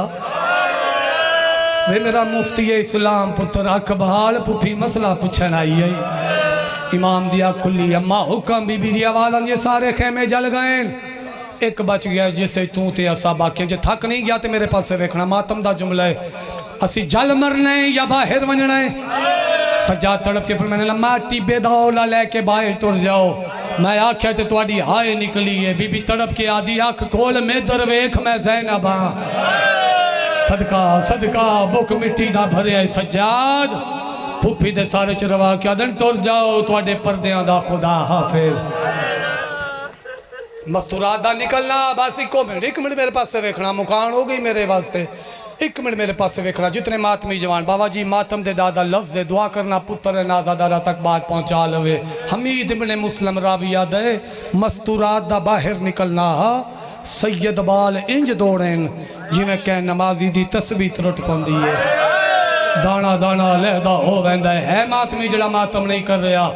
वे मेरा मुफ्ती इस्लाम पुत्र अकबाल पुफी मसला पूछन आई है। इमाम दिया खुली अम्मा हुक्म बीबी दी आवाज़ आंदी, सारे खेमे जल गए। एक बच गया जिसे तू ते असा बाकी, जे थक नहीं गया तो मेरे पास वेखना। मातम दा जुमला है, असी जल मरना है या बाहर वजना है। सज्जा तड़प के फिर मैंने लम्मा टिब्बे दौला लैके बाहर तुर जाओ। मैं आख्या तो तुहाडी हाय निकली है। बीबी तड़प के आदि अख खोल मेदर वेख मैं ज़ैनब हां, सदका सदका बुक मिट्टी दा भरे सज्जाद फुफी दे सारे च रवा के आदन तुर जाओ, तुहाडे पर्दियां दा खुदा हाफिज। मस्तूरात दा निकलना बस इको मिनट, एक मिनट मेरे पास वेखना, मुकान हो गई मेरे वास्ते। एक मिनट मेरे पास वेखना, जितने मातमी जवान बाबा जी मातम दे दादा लफ्ज़ दे दुआ करना, पुत्र नाजादारा तक बात पहुँचा लवे। हमीद इब्ने मुस्लिम राविया दे मस्तूरात दा बाहर निकलना, सैयद बाल इंज दौड़ेन जिमें कह नमाजी दी तस्बीह टुट पौंदी है, दाना दाना लहदा हो वैंदा है। मातमी जड़ा मातम नहीं कर रहा,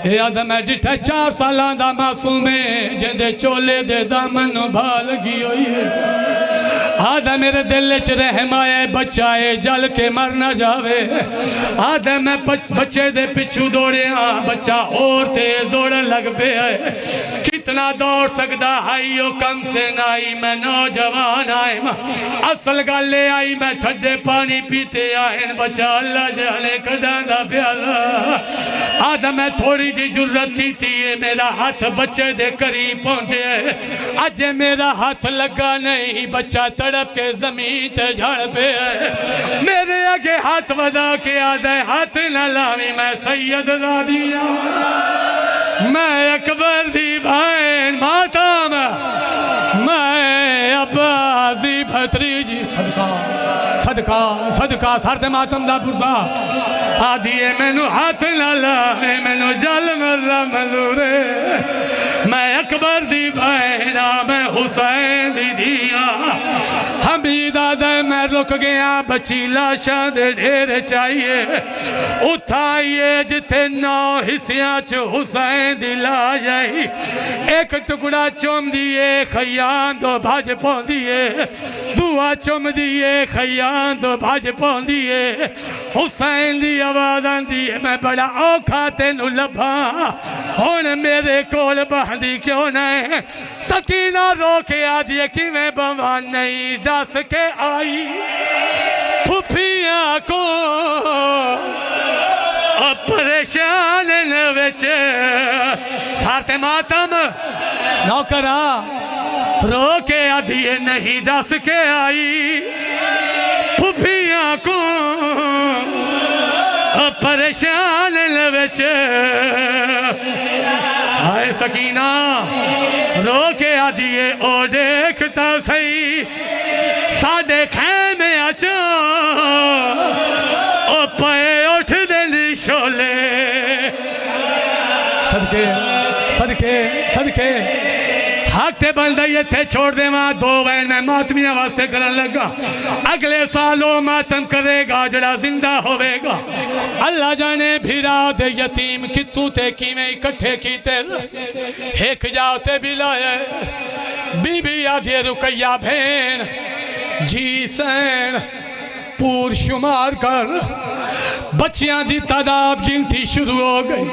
ये अद मैं जिठा 4 सालां दा मासूम है, जिंदे चोले दे दामन भा लगी हुई है। आधा मेरे दिल च रहम आए, बच्चा है जल के मर ना जावे। आधा मैं बच्चे दे पिछू दौड़िया, बच्चा और तेज दौड़न लग पे है। कितना दौड़ सकता हाई ओ कम से नाई, मैं नौजवान आए असल गल आई, मैं ठंडे पानी पीते आए, बच्चा अल्लाह जाने कदा दा प्याला। आधा मैं थोड़ी जी जुर्रत की है, मेरा हाथ बच्चे दे करीब पहुंचे, अज मेरा हाथ लगा नहीं, बच्चा तड़प के जमीन ते झड़ पे है। मेरे आगे हाथ बधा के आदा हाथ न लावी, मैं सैयद दादिया, मैं अकबर दी भाई मातम, मैं अब्बासी भतरीजी, सदका सदका सदका सरते मातम दा पुरसा आदिए, मैनू हाथ न लावे, मैनू जल मरना मंजूरे। मैं अकबर दी भैना, मैं हुसैन दी दिया, हमीद आदा मैं रुक गया, बची लाशा दे ढेर चाहिए। उठाइए जिथे 9 हिस्सियां च हुसैन दी लाश आई, एक टुकड़ा चुम दिए खयान दो भज पौंदिए, दूआ चुम दिए खयान दो भज पौंदिए। हुसैन दी आवाज आंदी है, मैं बड़ा औखा तेनू लभा, हुण मेरे कोल बहदी क्यों नहीं। सकीना रो के आदि किवें बवा नहीं, दस के आई फुफिया को परेशान विच सारते मातम नौकरा रो के आदि नहीं, दस के आई फुफिया को परेशान विच। हाय सकीना रो के आदिए, ओ देखता सही साडे खैमे आचो, ओ पे उठ दे शोले। सदके सदके सदके हक ते बनदा ही इत्थे छोड़ देवा। 2 वैन मैं मातमिया वास्ते करन लगा। अगले साल वो मातम करेगा जड़ा जिंदा होवेगा। अल्लाह जाने फिरा दे यतीम कितू ते किवें इकट्ठे कीते। एक जाते भी लाए बीबी आदि रुकैया भेण जी सैन पूर शुमार कर बच्चियां दी तादाद गिनती शुरू हो गई।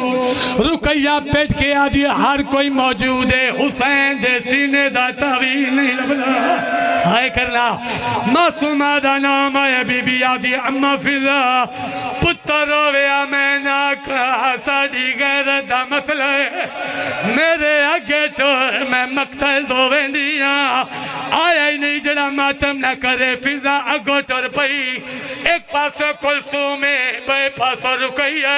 रुकैया पेट के आदि हर कोई मौजूद है। हुसैन दे सीने दा तावील नहीं लभदा। हाय करना मासूमा दा नाम है बीबी आदि अम्मा फिजा। पुत्र रोया मैं ना कहा साड़ी गैरत दा मसला है। मेरे अगे तो मैं मकतल दो वेंदिया आया ही नहीं जड़ा मातम ना करे। फिजा अगो टुर पई। एक पासो कुलसूम बे पासो रुकैया।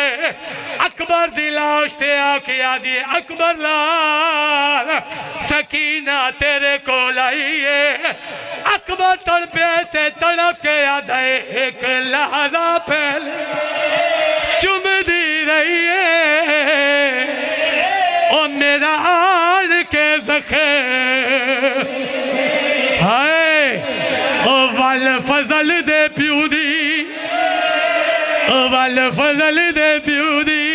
अकबर दी लाश ते आके आदि अकबर लाल सकीना तेरे को लाइए। अकबर तड़पे ते तड़प के आधा एक लहजा पहले चुमदी रही है। ओ मेरा आल के जखे हाय ओ वल फजल दे प्यू दी। ओ वल फजल दे प्यू दी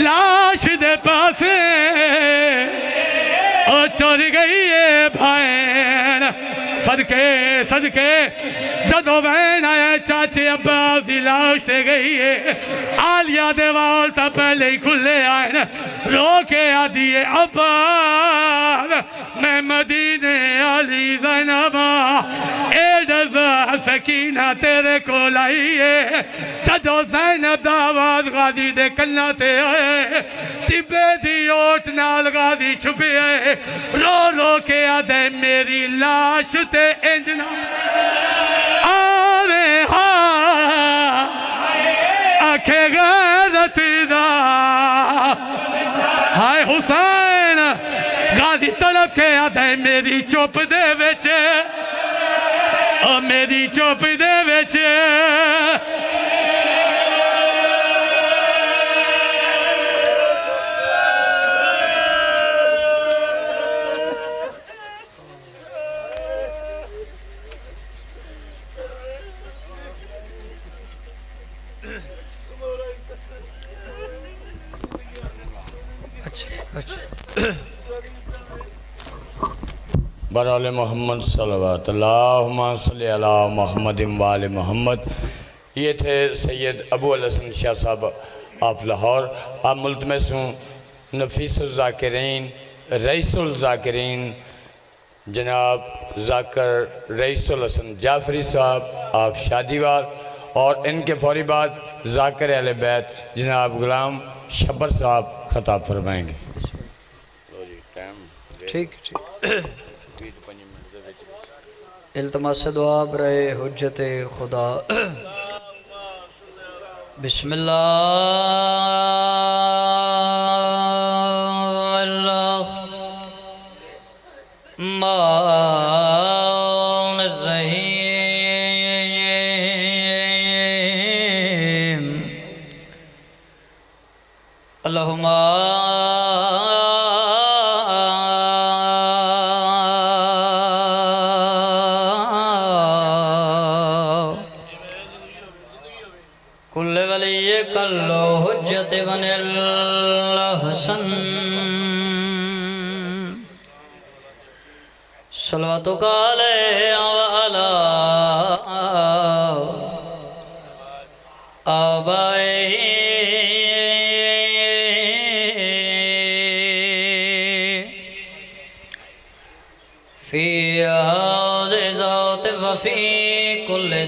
लाश दे पासे ओ टुर गई है भैन सदके सदके। जदों वैन आया चाचे अब्बास दी लाश ते गई है। आलिया दे वाल तो पहले ही खुले आए। रो के आदि अब्बास मैं मदीने आली ज़ैनबा एडज़ा सकीना तेरे को लाई है। जदों ज़ैनब दा आवाज़ गाजी दे कन्ना ते आए। तिब्बे दी ओट नाल गाजी छुपे है। रो रो के आदे मेरी लाश ते इंजना आवे हाँ आखे गैरत दा। हाय हुसैन गाजी तड़प के आदे मेरी चुप दे विच ओ मेरी चुप दे विच बराल मोहम्मद सल्लल्लाहु अला मोहम्मद वाले मोहम्मद। ये थे सैयद अबू अल हसन शाह साहब ऑफ लाहौर। आप मुल्तमस हूँ नफीसुल ज़ाकिरीन रईसुल ज़ाकिरीन जनाब ज़ाकर रईसुल हसन जाफरी साहब आप शादीवाल और इनके फौरी बाद ज़ाकर अहले बैत जनाब गुलाम शब्बर साहब खताब फरमाएंगे। ठीक ठीक इल्तमास दुआ बरे हुज्जत खुदा। बिस्मिल्लाह अल्लाहुम्मा कुल्ले वली कल्लो हुज्जत गनिल हसन सलवातो काले आला आबाए फी हाज़े ज़ात वफ़ी कुल्ले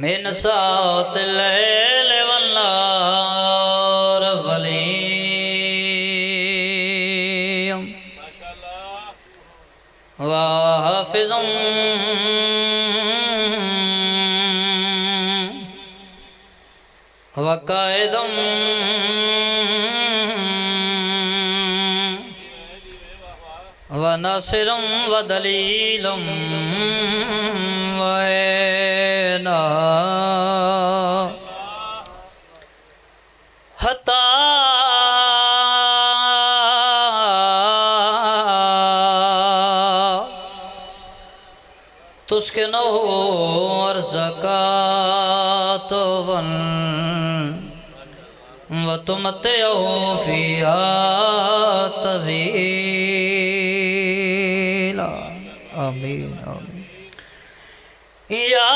मिन सात लैल वन्नार वलीम वाफिज़ुम वकायदुम वनासिरुम वदलीलुम वैना तुस्के न हो और ज़कातवन व तुमत्तिउ फ़ीहा तवीला। आमीन आमीन। या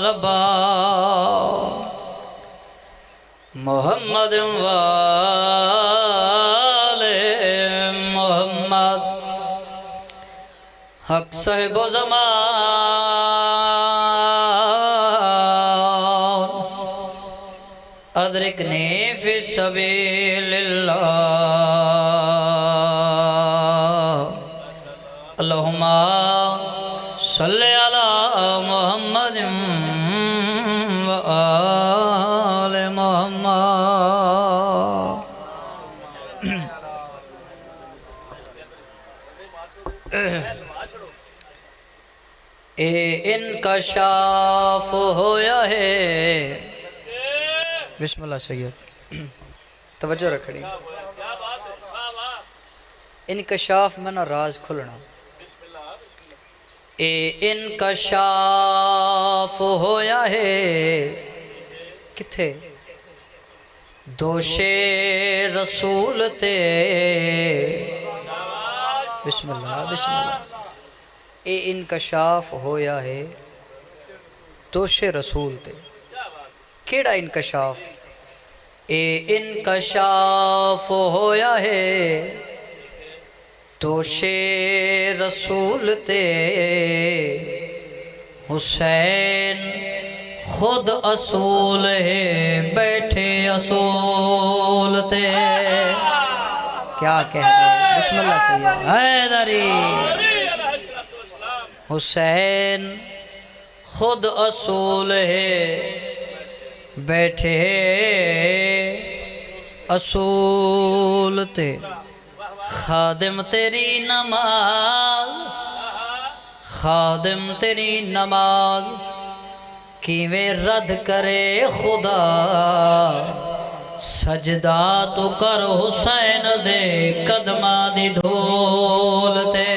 रब्बा मोहम्मद वाले मोहम्मद हक साहिब ज़मान अदरिकनी फी सबीलिल्लाह। अल्लाहुम्मा सल्लि अला मुहम्मद व आले मुहम्मद। ए इनकशाफ होया है। बिस्मिल्लाह सैयद तवज्जो रखनी। इनकशाफ में ना राज खुलना। ए इनकशाफ होया है किथे दोषे रसूल ते। बिस्मिल्लाह बिस्मिल्लाह। ए इनकशाफ होया है दोषे रसूल ते। केड़ा इनकशाफ? ए इनकशाफ होया है दोषे रसूल ते। हुसैन खुद असूल है बैठे असूल ते। क्या कहने। बिस्मिल्लाह सैयद हैदरी। हुसैन खुद असूल है बैठे असूल ते। खादिम तेरी नमाज खादिम तेरी नमाज किवें रद्द करे खुदा। सजदा तो कर हुसैन दे कदमा दी धूल ते।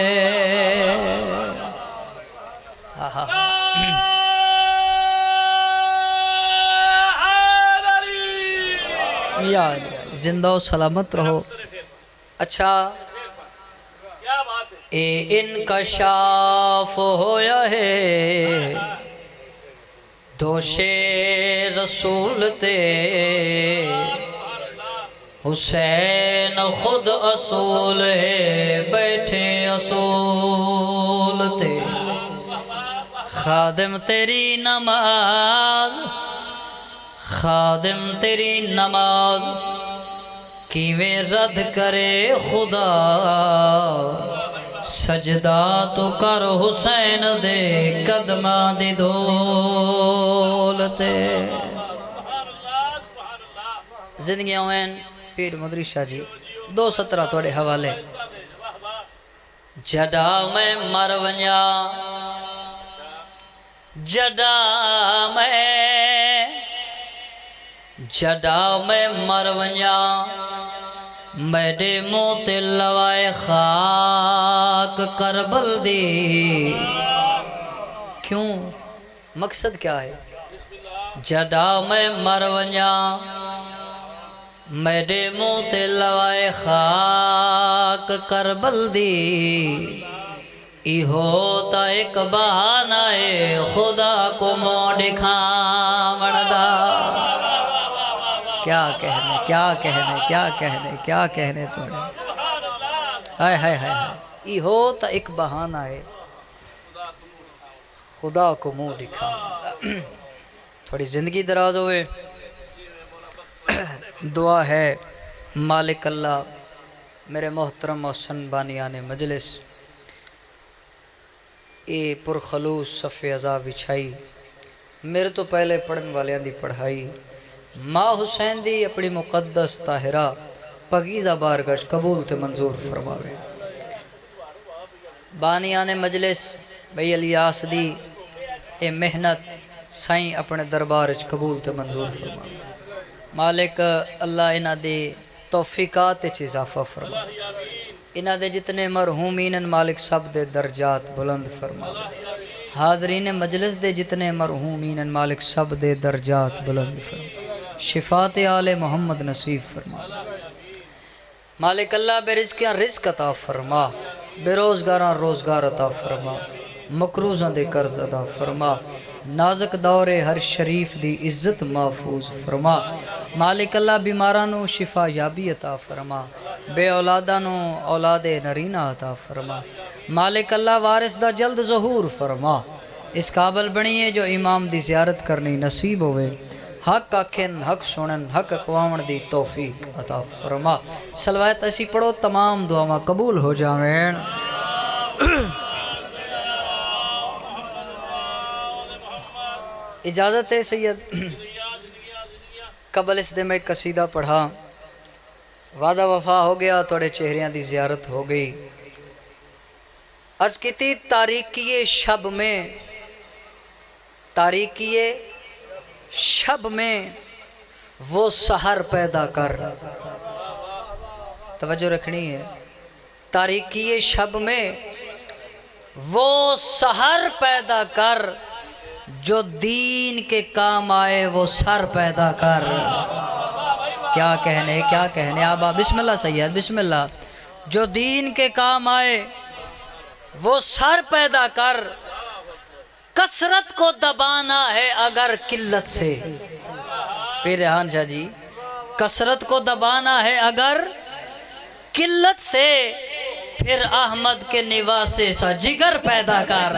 यार जिंदा हो सलामत रहो। अच्छा ए इनकशाफ होया है दोषे रसूल ते। हुसैन खुद असूल है बैठे असूल ते। खादिम तेरी नमाज खादिम तेरी नमाज किवें रद्द करे खुदा। सजदा तो कर हुसैन दे कदमा दी धूल ते। जिंदगी हुसैन पीर मदरी शाह जी 217 थोड़े हवाले। जड़ा मैं मर वञा जड़ा मैं मर वञा मेरे मुँह ते लवाए खाक करबल दी। क्यों मकसद क्या है? जड़ा मैं मर वञा मेरे मुँह ते लवाए खाक करबल दी। इहो त एक बहाना है खुदा को मुँह दिखावण दा। क्या कहने क्या कहने क्या कहने क्या कहने थोड़े। हाय हाय हाय हाय। इहो त एक बहाना है खुदा को मुँह दिखा। थोड़ी ज़िंदगी दराज होवे। दुआ है मालिक अल्लाह मेरे मोहतरम मोहसन बानियाने मजलिस ये पुरखलूस सफ़े अज़ा बिछाई। मेरे तो पहले पढ़न वालियां दी पढ़ाई माँ हुसैन दी अपनी मुकद्दस ताहिरा पगीज़ा बारगश कबूल ते मंजूर फरमावे। बानियाने मजलिस भई अलियास दी ए मेहनत साईं अपने दरबार च कबूल ते मंजूर फरमावे। मालिक अल्लाह इन्हां दी तौफीकात च इजाफा फरमावे। इन्हां दे जितने मरहूमीन मालिक सब दे दर्जात बुलंद फरमा। हाज़रीन मजलिस दे जितने मरहूमीन मालिक सब दे दर्जात बुलंद फरमा। शिफात आले मोहम्मद नसीब फरमा। मालिक अल्लाह बेरिज़्क़ियां रिज़्क़ अता फरमा, बेरोज़गारां रोज़गार अता फरमा, मकरूज़ां दे कर्ज़ अता फरमा। नाज़क दौरे हर शरीफ दी इज़्ज़त महफूज फरमा। मालिक अल्लाह बीमारां नूं शिफा याबी अता फरमा, बे औलादां नूं औलादे नरीना अता फरमा। मालिक अल्लाह वारिस दा जल्द ज़हूर फरमा। इस काबल बणिए जो इमाम दी ज़ियारत करनी नसीब होवे। हक आखन हक सुनन हक अखवावण दी तौफीक अता फरमा। सलवात असी पढ़ो तमाम दुआवां कबूल हो जावें। इजाज़त है सैयद कबल इस दे मैं कसीदा पढ़ा। वादा वफा हो गया, थोड़े चेहरियां दी ज़ियारत हो गई। अर्ज़ की तारीकिए शब में, तारीकिए शब में वो सहर पैदा कर। तवज्जो रखनी है। तारीकिए शब में वो सहर पैदा कर, जो दीन के काम आए वो सर पैदा कर। क्या कहने आबा। बिस्मिल्लाह सैयद बिस्मिल्लाह। जो दीन के काम आए वो सर पैदा कर, कसरत को दबाना है अगर किल्लत से। पीर रेहान शाह जी, कसरत को दबाना है अगर किल्लत से, फिर अहमद के निवासे सा जिगर पैदा कर।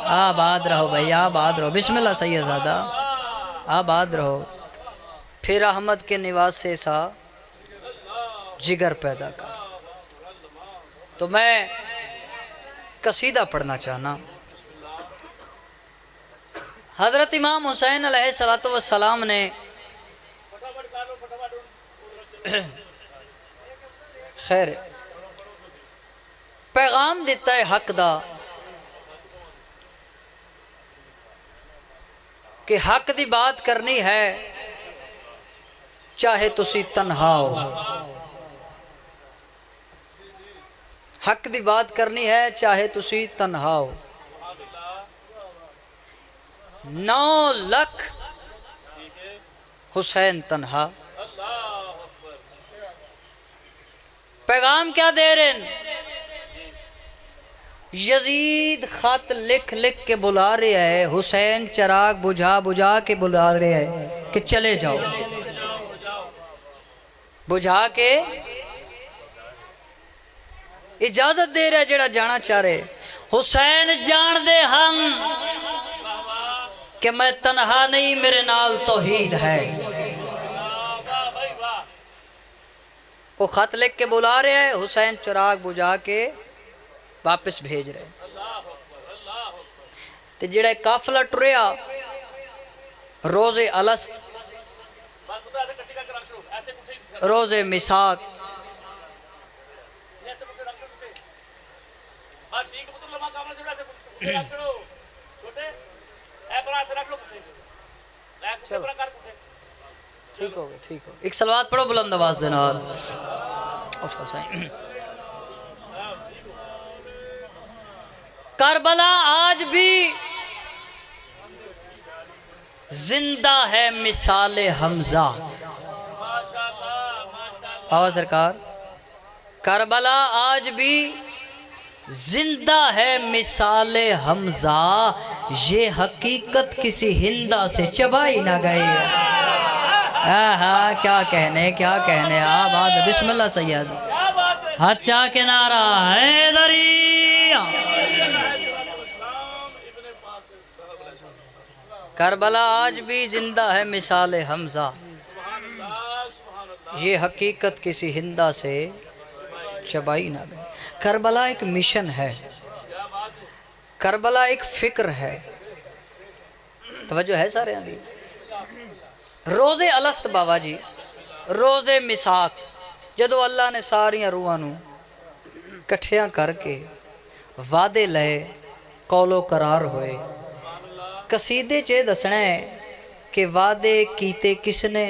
आबाद रहो भाई, आबाद रहो। बिस्मिल्लाह सैयदज़ादा, आबाद रहो। फिर अहमद के निवासे सा जिगर पैदा कर। तो मैं कसीदा पढ़ना चाहना। हज़रत इमाम हुसैन अलैहिस्सलातु वस्सलाम ने खैर पैगाम दिता है हक दा कि हक दी बात करनी है चाहे तुसी तन्हा हो। हक दी बात करनी है चाहे तुसी तन्हा हो। 9 लाख हुसैन तन्हा। पैगाम क्या दे रहे हैं? यजीद खत लिख लिख के बुला रहे हैं, हुसैन चिराग बुझा बुझा के बुला रहे हैं कि चले जाओ। बुझा के इजाजत दे रहा जेड़ा जाना चाह रहे। हुसैन जान दे हम कि मैं तन्हा नहीं, मेरे नाल तौहीद है। वो खत लिख के बुला रहे हैं, हुसैन चिराग बुझा के वापस भेज रहे। ते जेड़ा काफिला टुरिया रोज़े अलस्त, रोज़े मिसाक, ठीक हो गया, ठीक हो। एक सलवात पढ़ो बुलंद आवाज दे नाल। करबला आज भी जिंदा है मिसाले हमजा। आवाज सरकार। करबला आज भी जिंदा है मिसाले हमजा, ये हकीकत किसी हिंदा से चबाई ना गई। क्या कहने आबाद। बिस्मिल्लाह सैयद। अच्छा के नारा हैदरिया। करबला आज भी जिंदा है मिसाले हमजा, ये हकीकत किसी हिंदा से चबाई ना गई। करबला एक मिशन है, करबला एक फिक्र है। तवज्जो है सारे दी। रोज़े अलस्त बाबा जी, रोज़े मिसाक, जदों अल्लाह ने सारियां रूहां नूं कट्ठियां करके वादे लए, कौलो करार होए। कसीदे च दसना है कि वादे कीते किसने,